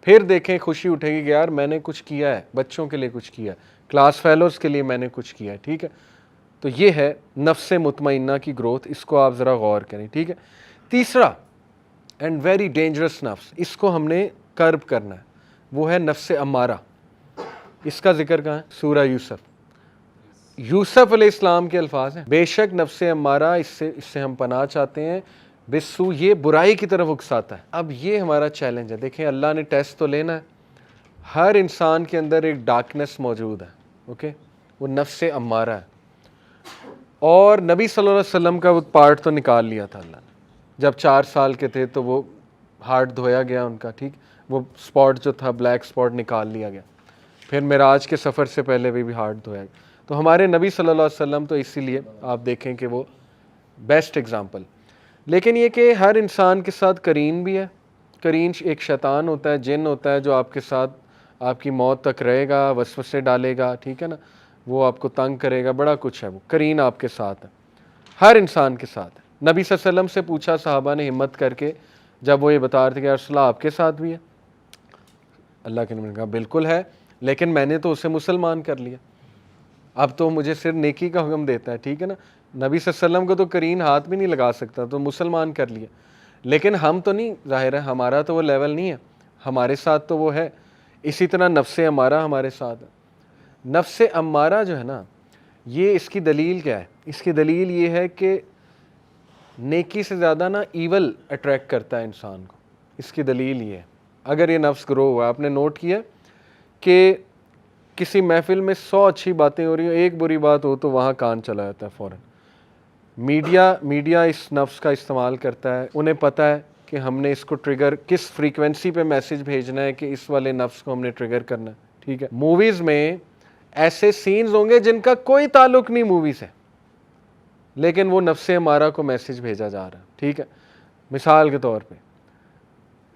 پھر دیکھیں خوشی اٹھے گی کہ یار میں نے کچھ کیا ہے, بچوں کے لیے کچھ کیا ہے, کلاس فیلوز کے لیے میں نے کچھ کیا ہے, ٹھیک ہے. تو یہ ہے نفس مطمئنہ کی گروتھ, اس کو آپ ذرا غور کریں, ٹھیک ہے. تیسرا اینڈ ویری ڈینجرس نفس, اس کو ہم نے کرب کرنا ہے, وہ ہے نفس امارہ. اس کا ذکر کہاں ہے؟ سورہ یوسف. یوسف علیہ السلام کے الفاظ ہیں, بے شک نفس امارہ, اس سے ہم پناہ چاہتے ہیں, بسو, یہ برائی کی طرف اکساتا ہے. اب یہ ہمارا چیلنج ہے. دیکھیں اللہ نے ٹیسٹ تو لینا ہے, ہر انسان کے اندر ایک ڈارکنس موجود ہے, اوکے, وہ نفس امارہ ہے. اور نبی صلی اللہ علیہ وسلم کا وہ پارٹ تو نکال لیا تھا اللہ نے, جب 4 سال کے تھے تو وہ ہارٹ دھویا گیا ان کا, ٹھیک, وہ سپاٹ جو تھا بلیک سپاٹ نکال لیا گیا. پھر معراج کے سفر سے پہلے بھی ہارٹ دھویا گیا. تو ہمارے نبی صلی اللہ علیہ وسلم تو اسی لیے آپ دیکھیں کہ وہ بیسٹ ایگزامپل. لیکن یہ کہ ہر انسان کے ساتھ کرین بھی ہے. کرین ایک شیطان ہوتا ہے, جن ہوتا ہے جو آپ کے ساتھ آپ کی موت تک رہے گا, وسوسے ڈالے گا, ٹھیک ہے نا, وہ آپ کو تنگ کرے گا, بڑا کچھ ہے. وہ کرین آپ کے ساتھ ہے, ہر انسان کے ساتھ ہے. نبی صلی اللہ علیہ وسلم سے پوچھا صحابہ نے ہمت کر کے, جب وہ یہ بتا رہے تھے کہ رسول اللہ آپ کے ساتھ بھی ہے, اللہ کے نبی نے کہا بالکل ہے, لیکن میں نے تو اسے مسلمان کر لیا, اب تو مجھے صرف نیکی کا حکم دیتا ہے, ٹھیک ہے نا. نبی صلی اللہ علیہ وسلم کو تو کرین ہاتھ بھی نہیں لگا سکتا, تو مسلمان کر لیا. لیکن ہم تو نہیں, ظاہر ہے ہمارا تو وہ لیول نہیں ہے, ہمارے ساتھ تو وہ ہے. اسی طرح نفس امارہ ہمارے ساتھ ہے. نفس امارہ جو ہے نا, یہ اس کی دلیل کیا ہے؟ اس کی دلیل یہ ہے کہ نیکی سے زیادہ نا ایول اٹریکٹ کرتا ہے انسان کو. اس کی دلیل یہ ہے, اگر یہ نفس گرو ہوا, آپ نے نوٹ کیا کہ کسی محفل میں 100 اچھی باتیں ہو رہی ہیں, ایک بری بات ہو تو وہاں کان چلا جاتا ہے فوراً. میڈیا اس نفس کا استعمال کرتا ہے, انہیں پتہ ہے کہ ہم نے اس کو ٹریگر کس فریکوینسی پہ میسج بھیجنا ہے کہ اس والے نفس کو ہم نے ٹریگر کرنا ہے, ٹھیک ہے. موویز میں ایسے سینز ہوں گے جن کا کوئی تعلق نہیں مووی سے, لیکن وہ نفس امارہ کو میسج بھیجا جا رہا ہے, ٹھیک ہے. مثال کے طور پہ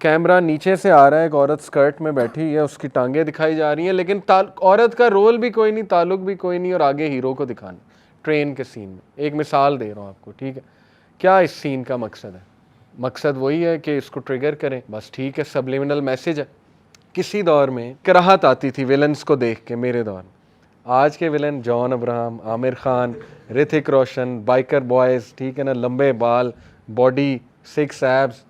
کیمرہ نیچے سے آ رہا ہے, ایک عورت سکرٹ میں بیٹھی ہے, اس کی ٹانگیں دکھائی جا رہی ہیں, لیکن عورت کا رول بھی کوئی نہیں, تعلق بھی کوئی نہیں, اور آگے ہیرو کو دکھانا ٹرین کے سین میں. ایک مثال دے رہا ہوں آپ کو, ٹھیک ہے. کیا اس سین کا مقصد ہے؟ مقصد وہی ہے کہ اس کو ٹریگر کریں, بس, ٹھیک ہے, سبلیمنل میسج ہے. کسی دور میں کراہت آتی تھی ویلنز کو دیکھ کے, میرے دور میں. آج کے ویلن جان ابراہم, عامر خان, رتھک روشن, بائکر بوائز, ٹھیک ہے نا, لمبے بال, باڈی, 6 ایبس.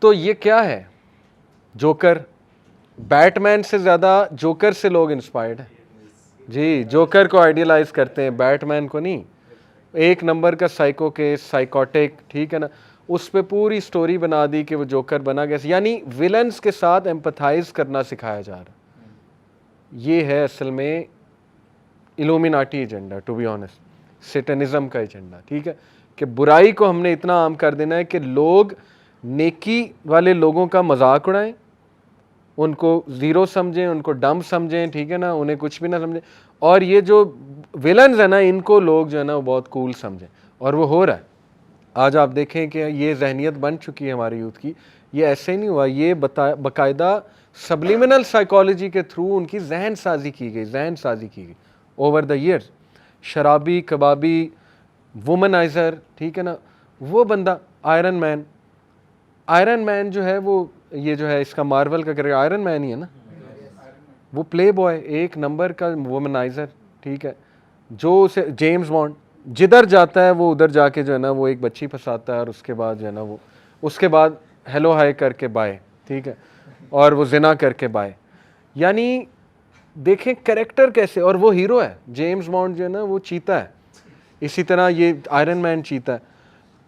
تو یہ کیا ہے؟ جوکر. بیٹ مین سے زیادہ جوکر سے لوگ انسپائرڈ ہیں جی, جوکر کو آئیڈیلائز کرتے ہیں, بیٹ مین کو نہیں. 1 نمبر کا سائیکو کیس, سائیکوٹک, ٹھیک ہے نا, اس پہ پوری سٹوری بنا دی کہ وہ جوکر بنا گیا. یعنی ویلنز کے ساتھ ایمپتھائز کرنا سکھایا جا رہا ہے. یہ ہے اصل میں الومیناٹی ایجنڈا، ٹو بی آنیسٹ سیٹنزم کا ایجنڈا، ٹھیک ہے، کہ برائی کو ہم نے اتنا عام کر دینا ہے کہ لوگ نیکی والے لوگوں کا مذاق اڑائیں، ان کو زیرو سمجھیں، ان کو ڈم سمجھیں، ٹھیک ہے نا، انہیں کچھ بھی نہ سمجھیں، اور یہ جو ویلنز ہیں نا ان کو لوگ جو ہے نا وہ بہت کول سمجھیں، اور وہ ہو رہا ہے۔ آج آپ دیکھیں کہ یہ ذہنیت بن چکی ہے ہماری یوتھ کی، یہ ایسے نہیں ہوا، یہ باقاعدہ سبلیمنل سائیکالوجی کے تھرو ان کی ذہن سازی کی گئی اوور دا ایئرز۔ شرابی، کبابی، وومنائزر، ٹھیک ہے نا، وہ بندہ آئرن مین جو ہے وہ یہ جو ہے اس کا مارول کا کرے آئرن مین ہی ہے نا، وہ پلے بوائے ایک نمبر کا وومنائزر، ٹھیک ہے، جو اسے جیمز بانڈ جدھر جاتا ہے وہ ادھر جا کے جو ہے نا وہ ایک بچی پھنساتا ہے، اور اس کے بعد جو ہے نا وہ اس کے بعد ہیلو ہائی کر کے بائے، ٹھیک ہے، اور وہ زنا کر کے بائے۔ یعنی دیکھیں کریکٹر کیسے، اور وہ ہیرو ہے جیمز بانڈ جو ہے نا وہ چیتا ہے، اسی طرح یہ آئرن مین چیتا ہے،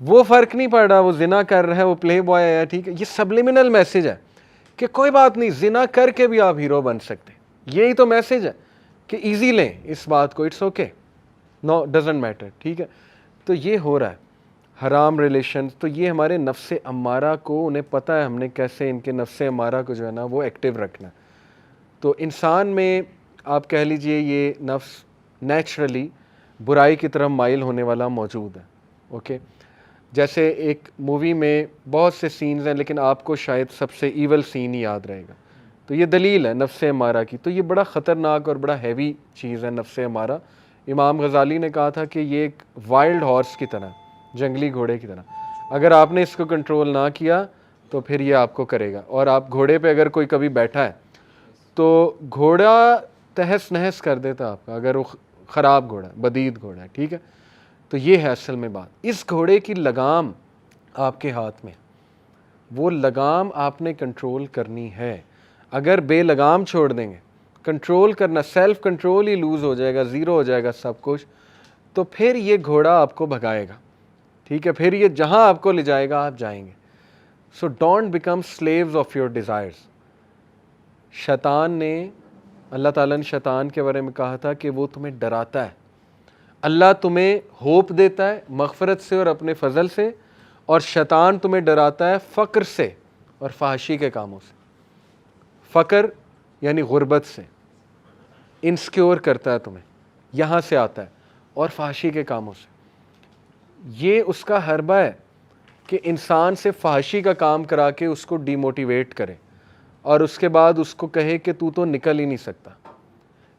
وہ فرق نہیں پڑ رہا، وہ زنا کر رہا ہے، وہ پلے بوائے ہے، ٹھیک ہے، یہ سبلیمنل میسج ہے کہ کوئی بات نہیں، زنا کر کے بھی آپ ہیرو بن سکتے، یہی تو میسج ہے کہ ایزی لیں اس بات کو، it's okay, no doesn't matter, ٹھیک ہے۔ تو یہ ہو رہا ہے حرام ریلیشنز، تو یہ ہمارے نفس امارہ کو، انہیں پتہ ہے ہم نے کیسے ان کے نفس امارہ کو جو ہے نا وہ ایکٹیو رکھنا ہے۔ تو انسان میں آپ کہہ لیجئے یہ نفس نیچرلی برائی کی طرف مائل ہونے والا موجود ہے، اوکے۔ جیسے ایک مووی میں بہت سے سینز ہیں لیکن آپ کو شاید سب سے ایول سین ہی یاد رہے گا، تو یہ دلیل ہے نفس امارہ کی، تو یہ بڑا خطرناک اور بڑا ہیوی چیز ہے نفس امارہ۔ امام غزالی نے کہا تھا کہ یہ ایک وائلڈ ہارس کی طرح، جنگلی گھوڑے کی طرح، اگر آپ نے اس کو کنٹرول نہ کیا تو پھر یہ آپ کو کرے گا، اور آپ گھوڑے پہ اگر کوئی کبھی بیٹھا ہے تو گھوڑا تہس نہس کر دیتا آپ کا، اگر وہ خراب گھوڑا ہے، بدید گھوڑا ہے، ٹھیک ہے۔ تو یہ ہے اصل میں بات، اس گھوڑے کی لگام آپ کے ہاتھ میں، وہ لگام آپ نے کنٹرول کرنی ہے۔ اگر بے لگام چھوڑ دیں گے، کنٹرول کرنا، سیلف کنٹرول ہی لوز ہو جائے گا، زیرو ہو جائے گا سب کچھ، تو پھر یہ گھوڑا آپ کو بھگائے گا، ٹھیک ہے، پھر یہ جہاں آپ کو لے جائے گا آپ جائیں گے۔ So don't become sleeves of your desires. شیطان نے، اللہ تعالیٰ نے شیطان کے بارے میں کہا تھا کہ وہ تمہیں ڈراتا ہے، اللہ تمہیں ہوپ دیتا ہے مغفرت سے اور اپنے فضل سے، اور شیطان تمہیں ڈراتا ہے فقر سے اور فحاشی کے کاموں سے۔ فقر یعنی غربت سے، انسیکیور کرتا ہے تمہیں، یہاں سے آتا ہے، اور فحاشی کے کاموں سے۔ یہ اس کا حربہ ہے کہ انسان سے فحاشی کا کام کرا کے اس کو ڈی موٹیویٹ کرے، اور اس کے بعد اس کو کہے کہ تو نکل ہی نہیں سکتا۔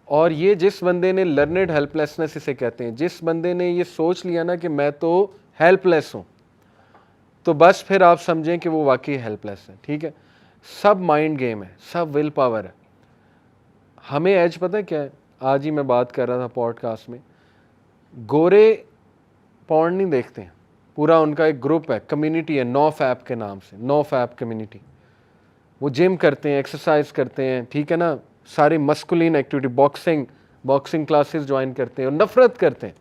اور یہ جس بندے نے لرنڈ ہیلپ لیسنس اسے کہتے ہیں، جس بندے نے یہ سوچ لیا نا کہ میں تو ہیلپ لیس ہوں، تو بس پھر آپ سمجھیں کہ وہ واقعی ہیلپ لیس ہے، ٹھیک ہے۔ سب مائنڈ گیم ہے، سب ول پاور ہے۔ ہمیں ایج پتہ کیا ہے؟ آج ہی میں بات کر رہا تھا پوڈ کاسٹ میں، گورے پورن نہیں دیکھتے ہیں، پورا ان کا ایک گروپ ہے، کمیونٹی ہے، نو فیپ کے نام سے، نو فیپ کمیونٹی۔ وہ جم کرتے ہیں، ایکسرسائز کرتے ہیں، ٹھیک ہے نا، سارے مسکولین ایکٹیویٹی، باکسنگ کلاسز جوائن کرتے ہیں، اور نفرت کرتے ہیں۔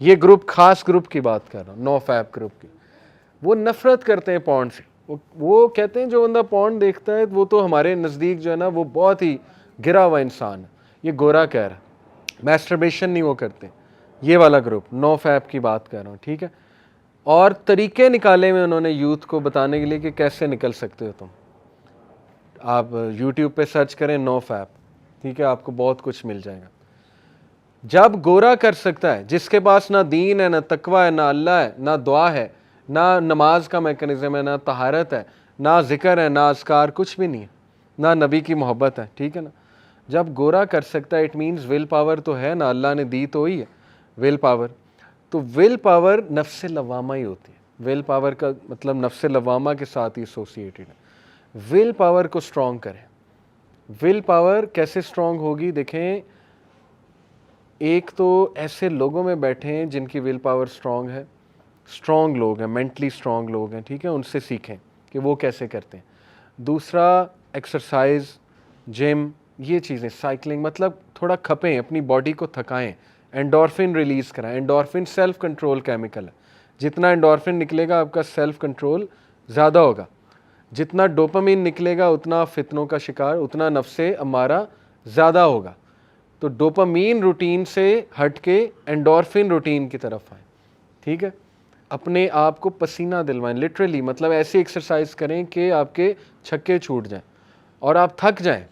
یہ گروپ، خاص گروپ کی بات کر رہا ہوں، نو فیپ گروپ کی، وہ نفرت کرتے ہیں پورن سے۔ وہ کہتے ہیں جو بندہ پورن دیکھتا ہے وہ تو ہمارے نزدیک جو ہے نا وہ بہت ہی گرا ہوا انسان ہے، یہ گورا کہہ رہا ہے، میسٹربیشن نہیں وہ کرتے۔ یہ والا گروپ نو فیپ کی بات کر رہا ہوں، ٹھیک ہے۔ اور طریقے نکالے ہوئے انہوں نے یوتھ کو بتانے کے لیے کہ کیسے نکل سکتے ہو تم۔ آپ یوٹیوب پہ سرچ کریں نو فیپ، ٹھیک ہے، آپ کو بہت کچھ مل جائے گا۔ جب گورا کر سکتا ہے، جس کے پاس نہ دین ہے، نہ تقوی ہے، نہ اللہ ہے، نہ دعا ہے، نہ نماز کا میکنزم ہے، نہ طہارت ہے، نہ ذکر ہے، نہ اذکار، کچھ بھی نہیں ہے، نہ نبی کی محبت ہے، ٹھیک ہے نا، جب گورا کر سکتا ہے اٹ مینز ول پاور تو ہے نا، اللہ نے دی تو ہی ہے ول پاور۔ تو ول پاور نفس لوامہ ہی ہوتی ہے، ول پاور کا مطلب نفس لوامہ کے ساتھ ہی ایسوسیٹڈ ہے۔ ول پاور کو سٹرونگ کریں۔ ول پاور کیسے سٹرونگ ہوگی؟ دیکھیں، ایک تو ایسے لوگوں میں بیٹھے ہیں جن کی ول پاور سٹرونگ ہے، سٹرونگ لوگ ہیں، مینٹلی سٹرونگ لوگ ہیں، ٹھیک ہے، ان سے سیکھیں کہ وہ کیسے کرتے ہیں۔ دوسرا، ایکسرسائز، جم، یہ چیزیں، سائیکلنگ، مطلب تھوڑا کھپیں، اپنی باڈی کو تھکائیں، انڈورفن ریلیز کرائیں۔ انڈورفن سیلف کنٹرول کیمیکل ہے، جتنا انڈورفن نکلے گا آپ کا سیلف کنٹرول زیادہ ہوگا، جتنا ڈوپامین نکلے گا اتنا فتنوں کا شکار، اتنا نفس امارہ زیادہ ہوگا۔ تو ڈوپامین روٹین سے ہٹ کے اینڈورفن روٹین کی طرف آئیں. ٹھیک ہے, اپنے آپ کو پسینہ دلوائیں, لٹرلی مطلب ایسی ایکسرسائز کریں کہ آپ کے چھکے چھوٹ جائیں اور آپ تھک جائیں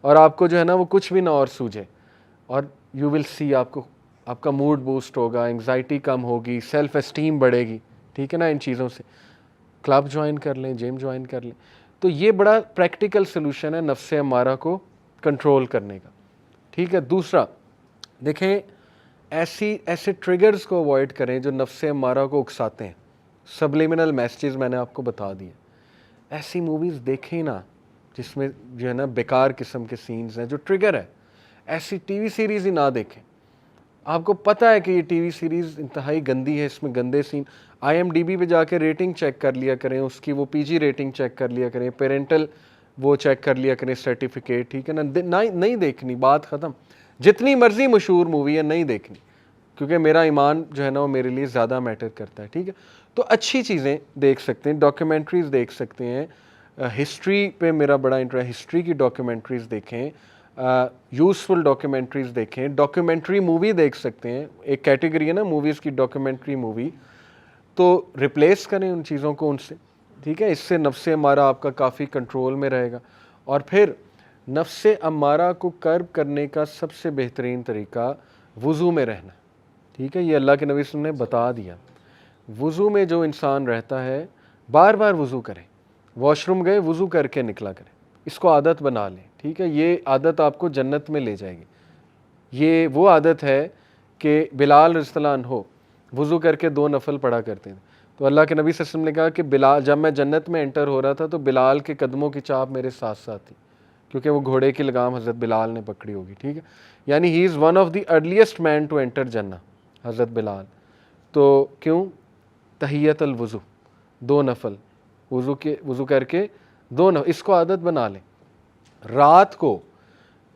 اور آپ کو جو ہے نا وہ کچھ بھی نہ اور سوجے, اور یو ول سی آپ کا موڈ بوسٹ ہوگا, انگزائٹی کم ہوگی, سیلف اسٹیم بڑھے گی. ٹھیک ہے نا, ان چیزوں سے کلب جوائن کر لیں, جم جوائن کر لیں. تو یہ بڑا پریکٹیکل سلوشن ہے نفس امارہ کو کنٹرول کرنے کا. ٹھیک ہے, دوسرا دیکھیں ایسے ٹریگرز کو اوائڈ کریں جو نفس امارہ کو اکساتے ہیں. سبلیمنل میسیجز میں نے آپ کو بتا دیے. ایسی موویز دیکھیں نا جس میں جو ہے نا بیکار قسم کے سینز ہیں جو ٹریگر ہے. ایسی ٹی وی سیریز ہی نہ دیکھیں. آپ کو پتہ ہے کہ یہ ٹی وی سیریز انتہائی گندی ہے, اس میں گندے سین. آئی ایم ڈی بی پہ جا کے ریٹنگ چیک کر لیا کریں, اس کی وہ پی جی ریٹنگ چیک کر لیا کریں, پیرنٹل وہ چیک کر لیا کریں سرٹیفکیٹ. ٹھیک ہے نا, نہیں دیکھنی, بات ختم. جتنی مرضی مشہور مووی ہے نہیں دیکھنی, کیونکہ میرا ایمان جو ہے نا وہ میرے لیے زیادہ میٹر کرتا ہے. ٹھیک ہے, تو اچھی چیزیں دیکھ سکتے ہیں, ڈاکیومنٹریز دیکھ سکتے ہیں. ہسٹری پہ میرا بڑا انٹرسٹ, ہسٹری کی ڈاکیومنٹریز دیکھیں, یوزفل ڈاکیومنٹریز دیکھیں. ڈاکیومنٹری مووی دیکھ سکتے ہیں, ایک کیٹیگری ہے نا موویز کی, ڈاکیومنٹری مووی. تو ریپلیس کریں ان چیزوں کو ان سے. ٹھیک ہے, اس سے نفس امارہ آپ کا کافی کنٹرول میں رہے گا. اور پھر نفس امارہ کو کرب کرنے کا سب سے بہترین طریقہ وضو میں رہنا. ٹھیک ہے, یہ اللہ کے نبی صلی اللہ علیہ وسلم نے بتا دیا. وضو میں جو انسان رہتا ہے بار بار وضو کرے, واش روم گئے وضو کر کے نکلا کرے, اس کو عادت بنا لیں. ٹھیک ہے, یہ عادت آپ کو جنت میں لے جائے گی. یہ وہ عادت ہے کہ بلال رضی اللہ عنہ وضو کر کے 2 نفل پڑھا کرتے ہیں. تو اللہ کے نبی صلی اللہ علیہ وسلم نے کہا کہ بلال, جب میں جنت میں انٹر ہو رہا تھا تو بلال کے قدموں کی چاپ میرے ساتھ ساتھ تھی, کیونکہ وہ گھوڑے کی لگام حضرت بلال نے پکڑی ہوگی. ٹھیک ہے, یعنی he is one of the earliest men to enter جنہ, حضرت بلال. تو کیوں؟ تحیت الوضو, 2 نفل وضو کر کے 2 نفل, اس کو عادت بنا لیں. رات کو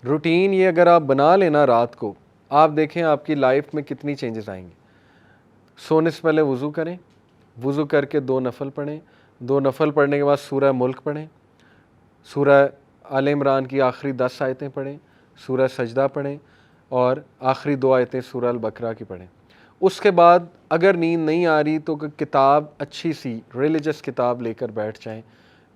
روٹین یہ اگر آپ بنا لینا رات کو, آپ دیکھیں آپ کی لائف میں کتنی چینجز آئیں گے. سونے سے پہلے وضو کریں, وضو کر کے 2 نفل پڑھیں, 2 نفل پڑھنے کے بعد سورہ ملک پڑھیں, سورہ آل عمران کی آخری 10 آیتیں پڑھیں, سورہ سجدہ پڑھیں, اور آخری 2 آیتیں سورہ البقرہ کی پڑھیں. اس کے بعد اگر نیند نہیں آ رہی تو کتاب اچھی سی ریلیجس کتاب لے کر بیٹھ جائیں,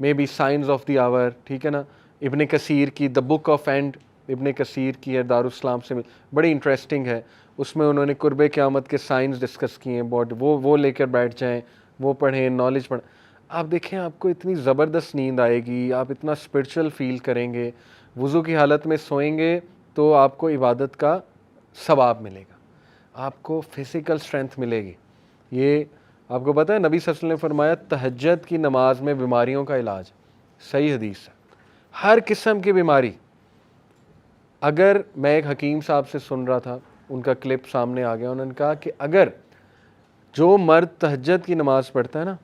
may be science of the hour. ٹھیک ہے نا, ابن کثیر کی دا بک آف اینڈ ابن کثیر کی ہے, دارالاسلام سے بڑی انٹرسٹنگ ہے. اس میں انہوں نے قرب قیامت کے سائنس ڈسکس کیے ہیں, وہ لے کر بیٹھ جائیں, وہ پڑھیں, نالج پڑھیں. آپ دیکھیں آپ کو اتنی زبردست نیند آئے گی, آپ اتنا اسپرچل فیل کریں گے. وضو کی حالت میں سوئیں گے تو آپ کو عبادت کا ثواب ملے گا, آپ کو فزیکل اسٹرینتھ ملے گی. یہ آپ کو پتہ ہے نبی صلی اللہ علیہ وسلم نے فرمایا تہجد کی نماز میں بیماریوں کا علاج. صحیح حدیث ہے, ہر قسم کی بیماری. اگر میں ایک حکیم صاحب سے سن رہا تھا, ان کا کلپ سامنے آ گیا, انہوں نے کہا کہ اگر جو مرد تہجد کی نماز پڑھتا ہے نا,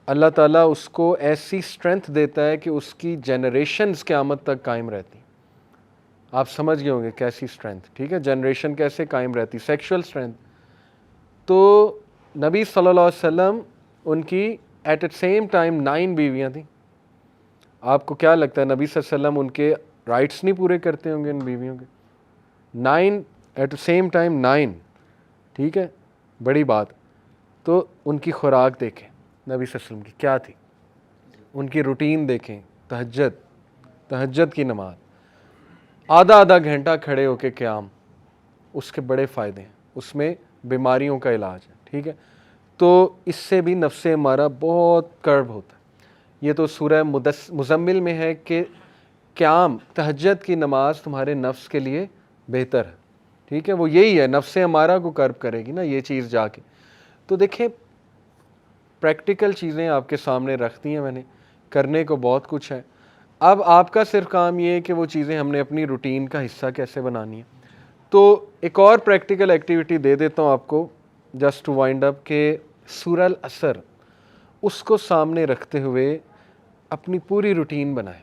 اللہ تعالیٰ اس کو ایسی اسٹرینتھ دیتا ہے کہ اس کی جنریشنز قیامت تک قائم رہتی. آپ سمجھ گئے ہوں گے کیسی اسٹرینتھ. ٹھیک ہے, جنریشن کیسے قائم رہتی, سیکشول اسٹرینتھ. تو نبی صلی اللہ علیہ وسلم ان کی ایٹ اے سیم ٹائم 9 بیویاں تھیں. آپ کو کیا لگتا ہے نبی صلی اللہ علیہ وسلم ان کے رائٹس نہیں پورے کرتے ہوں گے ان بیویوں کے؟ 9 ایٹ اے سیم ٹائم 9. ٹھیک ہے, بڑی بات. تو ان کی خوراک دیکھیں نبی صلی اللہ علیہ وسلم کی کیا تھی, ان کی روٹین دیکھیں. تہجد کی نماز, آدھا گھنٹہ کھڑے ہو کے قیام, اس کے بڑے فائدے ہیں, اس میں بیماریوں کا علاج ہے. ٹھیک ہے, تو اس سے بھی نفس امارہ بہت کرب ہوتا ہے. یہ تو سورہ مزمل میں ہے کہ قیام تہجد کی نماز تمہارے نفس کے لیے بہتر ہے. ٹھیک ہے, وہ یہی ہے نفس امارہ کو کرب کرے گی نا یہ چیز جا کے. تو دیکھیں پریکٹیکل چیزیں آپ کے سامنے رکھ دی ہیں میں نے, کرنے کو بہت کچھ ہے. اب آپ کا صرف کام یہ ہے کہ وہ چیزیں ہم نے اپنی روٹین کا حصہ کیسے بنانی ہے. تو ایک اور پریکٹیکل ایکٹیویٹی دے دیتا ہوں آپ کو جسٹ ٹو وائنڈ اپ, کہ سورہ العصر اس کو سامنے رکھتے ہوئے اپنی پوری روٹین بنائیں.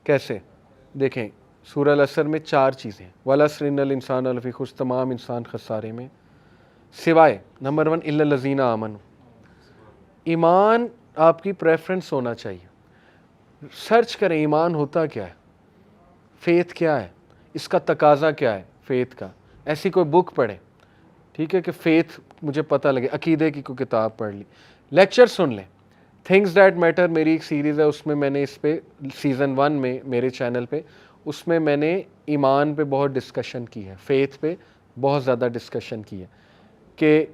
کیسے؟ دیکھیں سورہ العصر میں 4 چیزیں, والعصر ان الانسان لفی خسر, تمام انسان خسارے میں, سوائے نمبر 1 الا الذین آمنوا. ایمان آپ کی پریفرنس ہونا چاہیے. سرچ کریں ایمان ہوتا کیا ہے, فیتھ کیا ہے, اس کا تقاضا کیا ہے. فیتھ کا, ایسی کوئی بک پڑھیں, ٹھیک ہے, کہ فیتھ مجھے پتہ لگے, عقیدے کی کوئی کتاب پڑھ لی, لیکچر سن لیں. تھنگز دیٹ میٹر میری ایک سیریز ہے, اس میں میں نے اس پہ سیزن 1 میں میرے چینل پہ, اس میں میں نے ایمان پہ بہت ڈسکشن کی ہے, فیتھ پہ بہت زیادہ ڈسکشن کی ہے کہ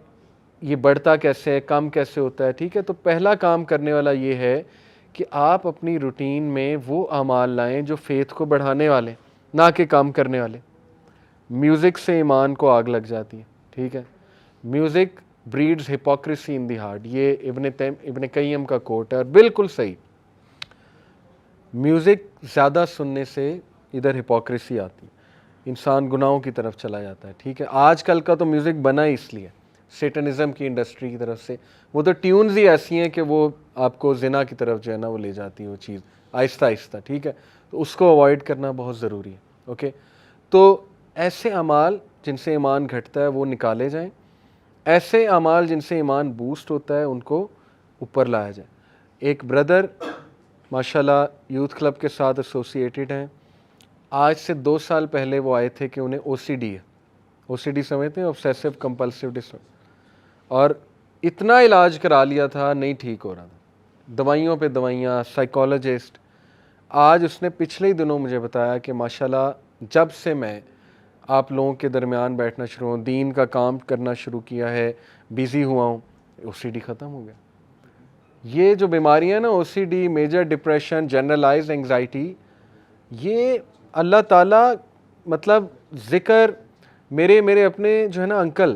یہ بڑھتا کیسے ہے, کم کیسے ہوتا ہے, ٹھیک ہے. تو پہلا کام کرنے والا یہ ہے کہ آپ اپنی روٹین میں وہ اعمال لائیں جو فیتھ کو بڑھانے والے, نہ کہ کم کرنے والے. میوزک سے ایمان کو آگ لگ جاتی ہے, ٹھیک ہے. Music breeds hypocrisy in the heart, یہ ابن قیم کا کوٹ ہے, اور بالکل صحیح. میوزک زیادہ سننے سے ادھر ہپوکریسی آتی ہے, انسان گناہوں کی طرف چلا جاتا ہے, ٹھیک ہے. آج کل کا تو میوزک بنا ہی اس لیے سیٹنزم کی انڈسٹری کی طرف سے, وہ تو ٹیونز ہی ایسی ہیں کہ وہ آپ کو زنا کی طرف جو ہے نا وہ لے جاتی ہے وہ چیز آہستہ آہستہ, ٹھیک ہے. تو اس کو اوائڈ کرنا بہت ضروری ہے, اوکے. تو ایسے اعمال جن سے ایمان گھٹتا ہے وہ نکالے جائیں, ایسے اعمال جن سے ایمان بوسٹ ہوتا ہے ان کو اوپر لایا جائے. ایک بردر ماشاءاللہ یوتھ کلب کے ساتھ ایسوسیٹیڈ ہیں, آج سے 2 سال پہلے وہ آئے تھے کہ انہیں او سی ڈی ہے, او سی ڈی سمجھتے ہیں, obsessive compulsive disorder, اور اتنا علاج کرا لیا تھا نہیں ٹھیک ہو رہا تھا, دوائیوں پہ دوائیاں, سائیکالوجسٹ. آج اس نے پچھلے ہی دنوں مجھے بتایا کہ ماشاءاللہ جب سے میں آپ لوگوں کے درمیان بیٹھنا شروع ہوں, دین کا کام کرنا شروع کیا ہے, بیزی ہوا ہوں, او سی ڈی ختم ہو گیا. یہ جو بیماریاں ہیں نا, O C D, major depression, generalize anxiety, یہ اللہ تعالیٰ مطلب ذکر میرے اپنے جو ہے نا انکل,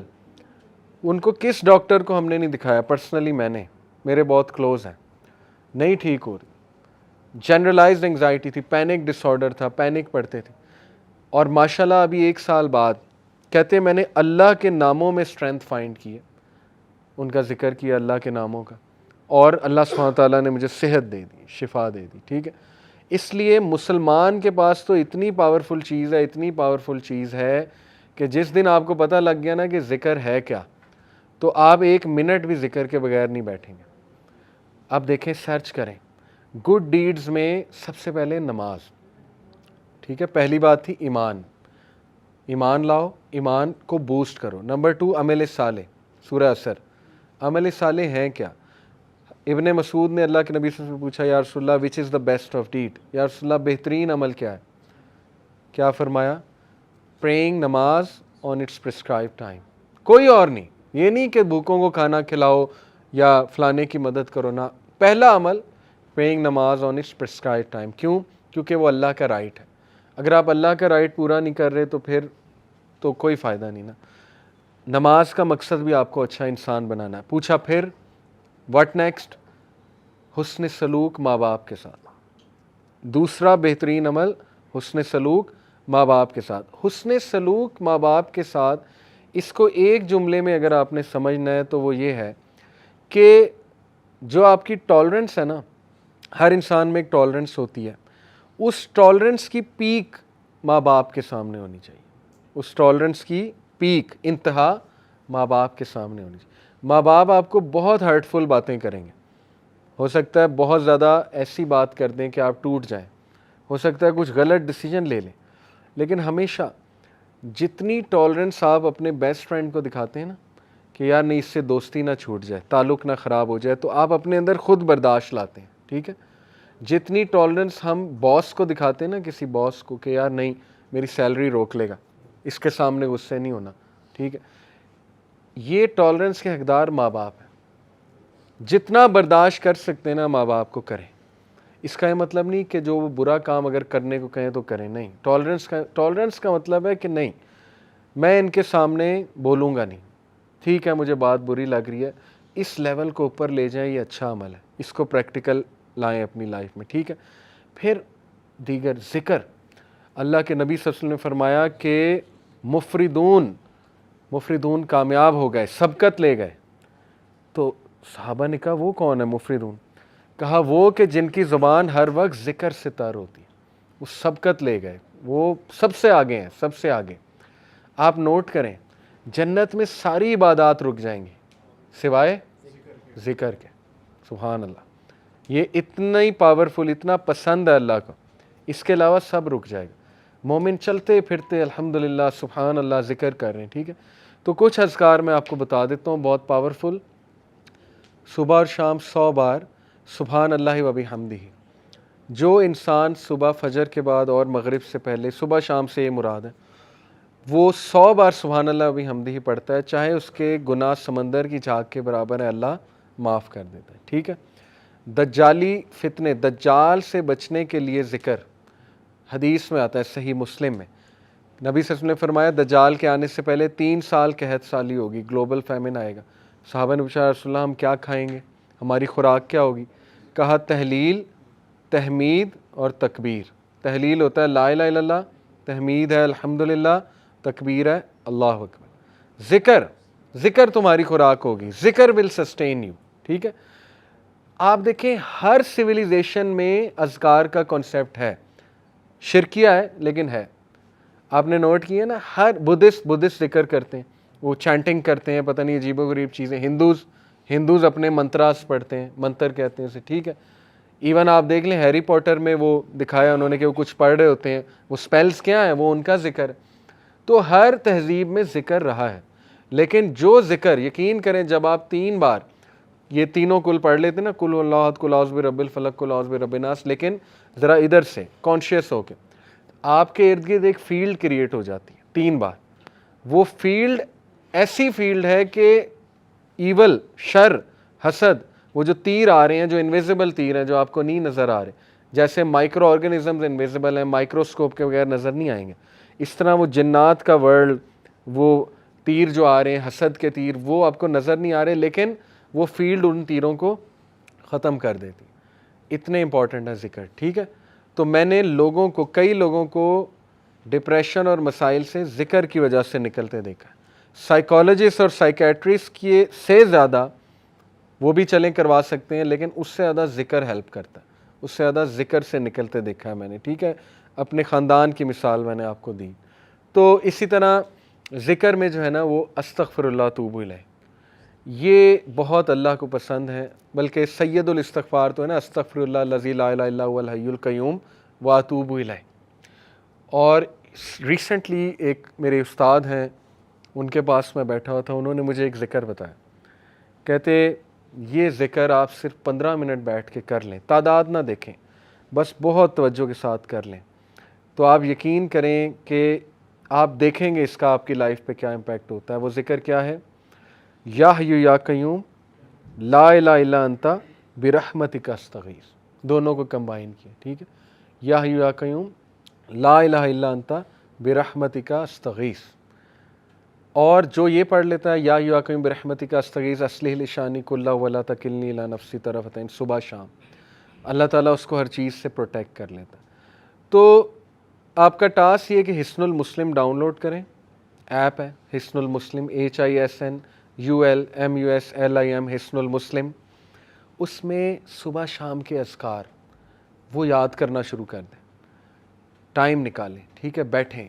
ان کو کس ڈاکٹر کو ہم نے نہیں دکھایا, پرسنلی میں نے, میرے بہت کلوز ہیں, نہیں ٹھیک ہو رہی. جنرلائزڈ انگزائٹی تھی, پینک ڈس آرڈر تھا, پینک پڑتے تھے, اور ماشاءاللہ ابھی 1 سال بعد کہتے ہیں میں نے اللہ کے ناموں میں اسٹرینتھ فائنڈ کی ہے, ان کا ذکر کیا اللہ کے ناموں کا, اور اللہ سبحانہ تعالیٰ نے مجھے صحت دے دی, شفا دے دی, ٹھیک ہے. اس لیے مسلمان کے پاس تو اتنی پاورفل چیز ہے, اتنی پاورفل چیز ہے کہ جس دن آپ کو پتہ لگ گیا نا کہ ذکر ہے کیا, تو آپ 1 منٹ بھی ذکر کے بغیر نہیں بیٹھیں گے. آپ دیکھیں, سرچ کریں, گڈ ڈیڈز میں سب سے پہلے نماز, ٹھیک ہے. پہلی بات تھی ایمان, ایمان لاؤ, ایمان کو بوسٹ کرو. نمبر 2 عمل صالح, سورہ اثر. عمل صالح ہیں کیا؟ ابن مسعود نے اللہ کے نبی صلی اللہ علیہ وسلم سے پوچھا, یا رسول اللہ وچ از دا بیسٹ آف ڈیڈ, یا رسول اللہ بہترین عمل کیا ہے؟ کیا فرمایا؟ پریئنگ, نماز آن اٹس پرسکرائب ٹائم, کوئی اور نہیں. یہ نہیں کہ بھوکوں کو کھانا کھلاؤ یا فلانے کی مدد کرو, نہ. پہلا عمل پریئنگ نماز آن اٹس پرسکرائب ٹائم. کیوں؟ کیونکہ وہ اللہ کا رائٹ ہے. اگر آپ اللہ کا رائٹ پورا نہیں کر رہے تو پھر تو کوئی فائدہ نہیں نا. نماز کا مقصد بھی آپ کو اچھا انسان بنانا ہے. پوچھا پھر واٹ نیکسٹ؟ حسن سلوک ماں باپ کے ساتھ. دوسرا بہترین عمل حسن سلوک ماں باپ کے ساتھ. حسن سلوک ماں باپ کے ساتھ, اس کو ایک جملے میں اگر آپ نے سمجھنا ہے تو وہ یہ ہے کہ جو آپ کی ٹالرنس ہے نا, ہر انسان میں ایک ٹالرنس ہوتی ہے, اس ٹالرنس کی پیک ماں باپ کے سامنے ہونی چاہیے. اس ٹالرنس کی پیک, انتہا ماں باپ کے سامنے ہونی چاہیے. ماں باپ آپ کو بہت ہرٹفل باتیں کریں گے, ہو سکتا ہے بہت زیادہ ایسی بات کر دیں کہ آپ ٹوٹ جائیں, ہو سکتا ہے کچھ غلط ڈیسیجن لے لیں, لیکن ہمیشہ جتنی ٹالرنس آپ اپنے بیسٹ فرینڈ کو دکھاتے ہیں نا کہ یار نہیں اس سے دوستی نہ چھوٹ جائے, تعلق نہ خراب ہو جائے, تو آپ اپنے اندر خود برداشت لاتے ہیں, ٹھیک ہے. جتنی ٹالرنس ہم باس کو دکھاتے ہیں نا, کسی باس کو, کہ یار نہیں میری سیلری روک لے گا, اس کے سامنے غصے نہیں ہونا, ٹھیک ہے. یہ ٹالرنس کے حقدار ماں باپ ہیں. جتنا برداشت کر سکتے ہیں نا ماں باپ کو کریں. اس کا یہ مطلب نہیں کہ جو وہ برا کام اگر کرنے کو کہیں تو کریں, نہیں. ٹالرنس کا مطلب ہے کہ نہیں میں ان کے سامنے بولوں گا نہیں, ٹھیک ہے مجھے بات بری لگ رہی ہے, اس لیول کو اوپر لے جائیں, یہ اچھا عمل ہے, اس کو پریکٹیکل لائیں اپنی لائف میں, ٹھیک ہے. پھر دیگر ذکر, اللہ کے نبی صلی اللہ علیہ وسلم نے فرمایا کہ مفردون کامیاب ہو گئے, سبقت لے گئے. تو صحابہ نے کہا وہ کون ہے مفردون؟ کہا وہ کہ جن کی زبان ہر وقت ذکر سے تر ہوتی ہے, وہ سبقت لے گئے, وہ سب سے آگے ہیں, سب سے آگے. آپ نوٹ کریں, جنت میں ساری عبادات رک جائیں گی سوائے ذکر کے. سبحان اللہ, یہ اتنا ہی پاورفل, اتنا پسند ہے اللہ کو, اس کے علاوہ سب رک جائے گا. مومن چلتے پھرتے الحمدللہ سبحان اللہ ذکر کر رہے ہیں، ٹھیک ہے. تو کچھ اذکار میں آپ کو بتا دیتا ہوں بہت پاورفل. صبح اور شام 100 بار سبحان اللہ و بحمدہ. جو انسان صبح فجر کے بعد اور مغرب سے پہلے، صبح شام سے یہ مراد ہے، وہ 100 بار سبحان اللہ و بحمدہ پڑھتا ہے، چاہے اس کے گناہ سمندر کی جھاگ کے برابر ہے، اللہ معاف کر دیتا ہے، ٹھیک ہے. دجالی فتنے، دجال سے بچنے کے لیے ذکر حدیث میں آتا ہے صحیح مسلم میں. نبی صلی اللہ علیہ وسلم نے فرمایا دجال کے آنے سے پہلے 3 سال قحط سالی ہوگی، گلوبل فیمن آئے گا. صحابہ نے پوچھا رسول اللہ ہم کیا کھائیں گے، ہماری خوراک کیا ہوگی؟ کہا تحلیل، تحمید اور تکبیر. تحلیل ہوتا ہے لا الہ الا اللہ، تحمید ہے الحمدللہ، تکبیر ہے اللہ اکبر. ذکر تمہاری خوراک ہوگی، ذکر ول سسٹین یو، ٹھیک ہے. آپ دیکھیں ہر سویلائزیشن میں اذکار کا کنسیپٹ ہے، شرکیہ ہے لیکن ہے. آپ نے نوٹ کیا نا، ہر بدھسٹ ذکر کرتے ہیں، وہ چینٹنگ کرتے ہیں، پتہ نہیں عجیب و غریب چیزیں. ہندوز اپنے منتراس پڑھتے ہیں، منتر کہتے ہیں اسے، ٹھیک ہے. ایون آپ دیکھ لیں ہیری پوٹر میں وہ دکھایا انہوں نے کہ وہ کچھ پڑھ رہے ہوتے ہیں، وہ سپیلز کیا ہیں، وہ ان کا ذکر ہے. تو ہر تہذیب میں ذکر رہا ہے، لیکن جو ذکر یقین کریں جب آپ 3 بار یہ تینوں کل پڑھ لیتے نا، کل اللہ احد، کل اعوذ برب الفلق، کل اعوذ برب الناس، لیکن ذرا ادھر سے کانشیس ہو کے آپ کے ارد گرد ایک فیلڈ کریٹ ہو جاتی ہے 3 بار. وہ فیلڈ ایسی فیلڈ ہے کہ ایول، شر، حسد، وہ جو تیر آ رہے ہیں، جو انویزیبل تیر ہیں جو آپ کو نہیں نظر آ رہے، جیسے مائکرو آرگنزمز انویزیبل ہیں، مائکروسکوپ کے بغیر نظر نہیں آئیں گے، اس طرح وہ جنات کا ورلڈ، وہ تیر جو آ رہے ہیں حسد کے تیر، وہ آپ کو نظر نہیں آ رہے، لیکن وہ فیلڈ ان تیروں کو ختم کر دیتی. اتنے امپورٹنٹ ہے ذکر، ٹھیک ہے. تو میں نے کئی لوگوں کو ڈپریشن اور مسائل سے ذکر کی وجہ سے نکلتے دیکھا. سائیکالوجسٹ اور سائیکیٹرسٹ کی سے زیادہ وہ بھی چلیں کروا سکتے ہیں، لیکن اس سے زیادہ ذکر ہیلپ کرتا ہے، اس سے زیادہ ذکر سے نکلتے دیکھا ہے میں نے، ٹھیک ہے. اپنے خاندان کی مثال میں نے آپ کو دی. تو اسی طرح ذکر میں جو ہے نا وہ استغفر اللہ توب الیہ، یہ بہت اللہ کو پسند ہے. بلکہ سید الاستغفار تو ہے نا، استغفر اللہ الذی لا الہ الا هو الحی القیوم واتوب الیہ. اور ریسنٹلی ایک میرے استاد ہیں، ان کے پاس میں بیٹھا ہوا تھا، انہوں نے مجھے ایک ذکر بتایا. کہتے یہ ذکر آپ صرف 15 منٹ بیٹھ کے کر لیں، تعداد نہ دیکھیں، بس بہت توجہ کے ساتھ کر لیں، تو آپ یقین کریں کہ آپ دیکھیں گے اس کا آپ کی لائف پہ کیا امپیکٹ ہوتا ہے. وہ ذکر کیا ہے؟ یا حی یا قیوم لا الہ الا انت برحمتک استغیث. دونوں کو کمبائن کیا، ٹھیک ہے. یا حی یا قیوم لا الہ الا انت برحمتک استغیث. اور جو یہ پڑھ لیتا ہے یا حی یا قیوم برحمتک استغیث اصلح لی شانی کلہ ولا تکلنی الی نفسی طرفۃ عین، صبح شام، اللہ تعالیٰ اس کو ہر چیز سے پروٹیکٹ کر لیتا. تو آپ کا ٹاسک یہ کہ حصن المسلم ڈاؤن لوڈ کریں، ایپ ہے حصن المسلم، HISNULMUSLIM، حصن المسلم. اس میں صبح شام کے اذکار وہ یاد کرنا شروع کر دیں، ٹائم نکالیں، ٹھیک ہے. بیٹھیں،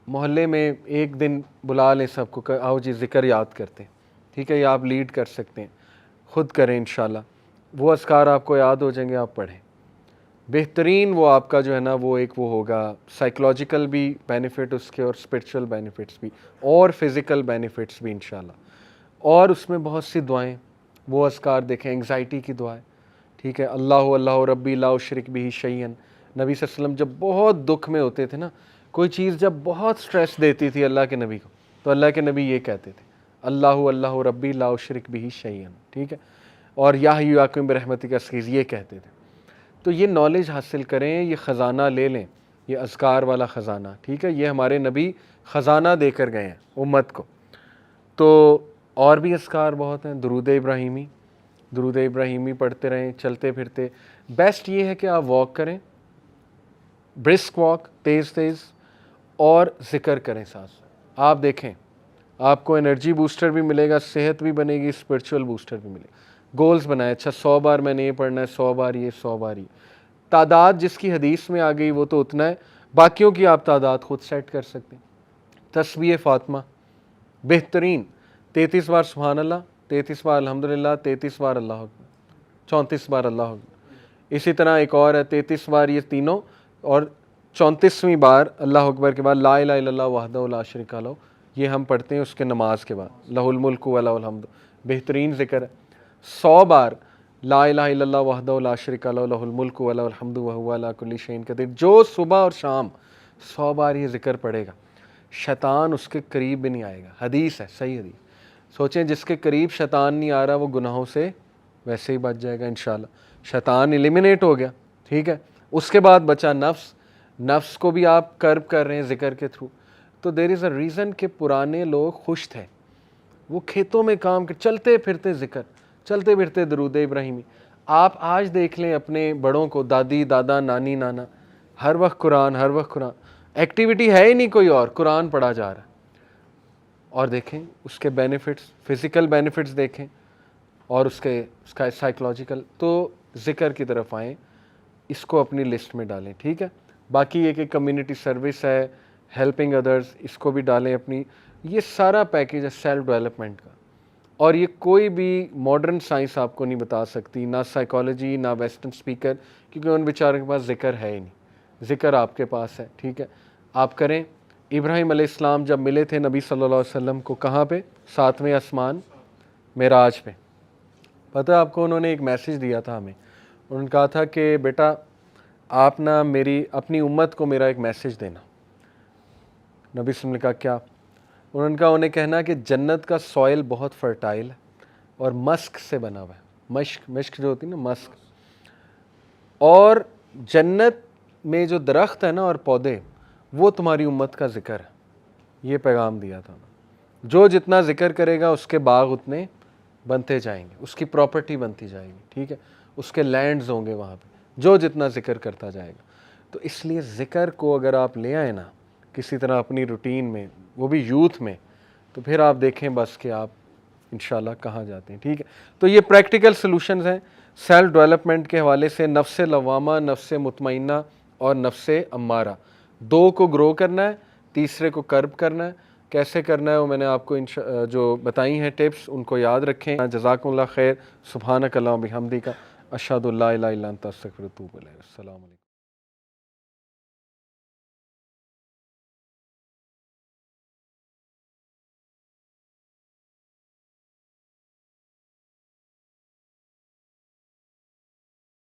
محلے میں ایک دن بلا لیں سب کو کہ آؤ جی ذکر یاد کرتے ہیں، ٹھیک ہے. یا آپ لیڈ کر سکتے ہیں، خود کریں انشاءاللہ. وہ اذکار آپ کو یاد ہو جائیں گے، آپ پڑھیں. بہترین وہ آپ کا جو ہے نا وہ ایک وہ ہوگا سائیکلوجیکل بھی بینیفٹ اس کے، اور اسپرچول بینیفٹس بھی، اور فزیکل بینیفٹس بھی انشاءاللہ. اور اس میں بہت سی دعائیں، وہ اذکار دیکھیں، انگزائٹی کی دعائیں، ٹھیک ہے. اللہ ربی لا اشرک بہ شیئا. نبی صلی اللہ علیہ وسلم جب بہت دکھ میں ہوتے تھے نا، کوئی چیز جب بہت سٹریس دیتی تھی اللہ کے نبی کو، تو اللہ کے نبی یہ کہتے تھے اللہ ربی لا اشرک بہ شیئا، ٹھیک ہے. اور یا حی یا قیوم برحمتک استغیث یہ کہتے تھے. تو یہ نالج حاصل کریں، یہ خزانہ لے لیں، یہ اذکار والا خزانہ، ٹھیک ہے. یہ ہمارے نبی خزانہ دے کر گئے ہیں امت کو. تو اور بھی اذکار بہت ہیں. درود ابراہیمی پڑھتے رہیں چلتے پھرتے. بیسٹ یہ ہے کہ آپ واک کریں، برسک واک، تیز تیز، اور ذکر کریں ساتھ. آپ دیکھیں آپ کو انرجی بوسٹر بھی ملے گا، صحت بھی بنے گی، اسپرچول بوسٹر بھی ملے گا. گولز بنائیں، اچھا 100 بار میں نے یہ پڑھنا ہے، 100 بار یہ، 100 بار یہ. تعداد جس کی حدیث میں آ گئی وہ تو اتنا ہے، باقیوں کی آپ تعداد خود سیٹ کر سکتے ہیں. تسبیح فاطمہ بہترین، 33 بار سبحان اللہ، 33 بار الحمدللہ، 33 بار اللہ اکبر، 34 بار اللہ اکبر. اسی طرح ایک اور ہے 33 بار یہ تینوں، اور 34ویں بار اللہ اکبر کے بعد لا الہ الا اللہ وحدہ لا شریک لہ، یہ ہم پڑھتے ہیں اس کے نماز کے بعد، لہ الملک و لہ الحمد، بہترین ذکر ہے۔ 100 بار لا الہ الا اللہ وحدہ لا شریک لہ لہ الملک و لہ الحمد وہو علی کل شیء قدیر، جو صبح اور شام 100 بار یہ ذکر پڑھے گا، شیطان اس کے قریب بھی نہیں آئے گا۔ حدیث ہے، صحیح حدیث۔ سوچیں جس کے قریب شیطان نہیں آ رہا وہ گناہوں سے ویسے ہی بچ جائے گا انشاءاللہ، شیطان ایلیمنیٹ ہو گیا، ٹھیک ہے۔ اس کے بعد بچا نفس، نفس کو بھی آپ کرب کر رہے ہیں ذکر کے تھرو، تو دیر از اے ریزن کہ پرانے لوگ خوش تھے، وہ کھیتوں میں کام کر، چلتے پھرتے ذکر، چلتے پھرتے درود ابراہیمی۔ آپ آج دیکھ لیں اپنے بڑوں کو، دادی دادا نانی نانا، ہر وقت قرآن، ہر وقت قرآن، ایکٹیویٹی ہے ہی نہیں کوئی اور، قرآن پڑھا جا رہا ہے۔ اور دیکھیں اس کے بینیفٹس، فزیکل بینیفٹس دیکھیں اور اس کا سائیکلوجیکل، تو ذکر کی طرف آئیں، اس کو اپنی لسٹ میں ڈالیں، ٹھیک ہے۔ باقی یہ کہ کمیونٹی سروس ہے، ہیلپنگ ادرز، اس کو بھی ڈالیں اپنی، یہ سارا پیکیج ہے سیلف ڈیولپمنٹ کا، اور یہ کوئی بھی ماڈرن سائنس آپ کو نہیں بتا سکتی، نہ سائیکالوجی نہ ویسٹرن اسپیکر، کیونکہ ان بیچاروں کے پاس ذکر ہے ہی نہیں، ذکر آپ کے پاس ہے، ٹھیک ہے، آپ کریں۔ ابراہیم علیہ السلام جب ملے تھے نبی صلی اللہ علیہ وسلم کو، کہاں پہ؟ 7ویں آسمان، معراج پہ، پتہ ہے آپ کو انہوں نے ایک میسیج دیا تھا ہمیں، انہوں نے کہا تھا کہ بیٹا آپ نا میری اپنی امت کو میرا ایک میسیج دینا۔ نبی صلی اللہ علیہ وسلم نے کہا کیا؟ انہوں نے کہا انہیں کہنا کہ جنت کا سوئل بہت فرٹائل ہے اور مسک سے بنا ہوا ہے، مشک جو ہوتی ہے نا، مسک، اور جنت میں جو درخت ہے نا اور پودے، وہ تمہاری امت کا ذکر ہے، یہ پیغام دیا تھا۔ جو جتنا ذکر کرے گا اس کے باغ اتنے بنتے جائیں گے، اس کی پراپرٹی بنتی جائے گی، ٹھیک ہے، اس کے لینڈز ہوں گے وہاں پہ، جو جتنا ذکر کرتا جائے گا۔ تو اس لیے ذکر کو اگر آپ لے آئیں نا کسی طرح اپنی روٹین میں، وہ بھی یوتھ میں، تو پھر آپ دیکھیں بس کہ آپ انشاءاللہ کہاں جاتے ہیں، ٹھیک ہے۔ تو یہ پریکٹیکل سلوشنز ہیں سیلف ڈیولپمنٹ کے حوالے سے، نفس لوامہ، نفس مطمئنہ اور نفس امارہ، 2 کو گرو کرنا ہے، تیسرے کو کرب کرنا ہے۔ کیسے کرنا ہے وہ میں نے آپ کو جو بتائی ہیں ٹپس، ان کو یاد رکھیں۔ جزاکم اللہ خیر، سبحانک اللہم و بحمدک، اشہد ان لا الہ الا انت استغفرک و اتوب الیک۔ السلام علیکم۔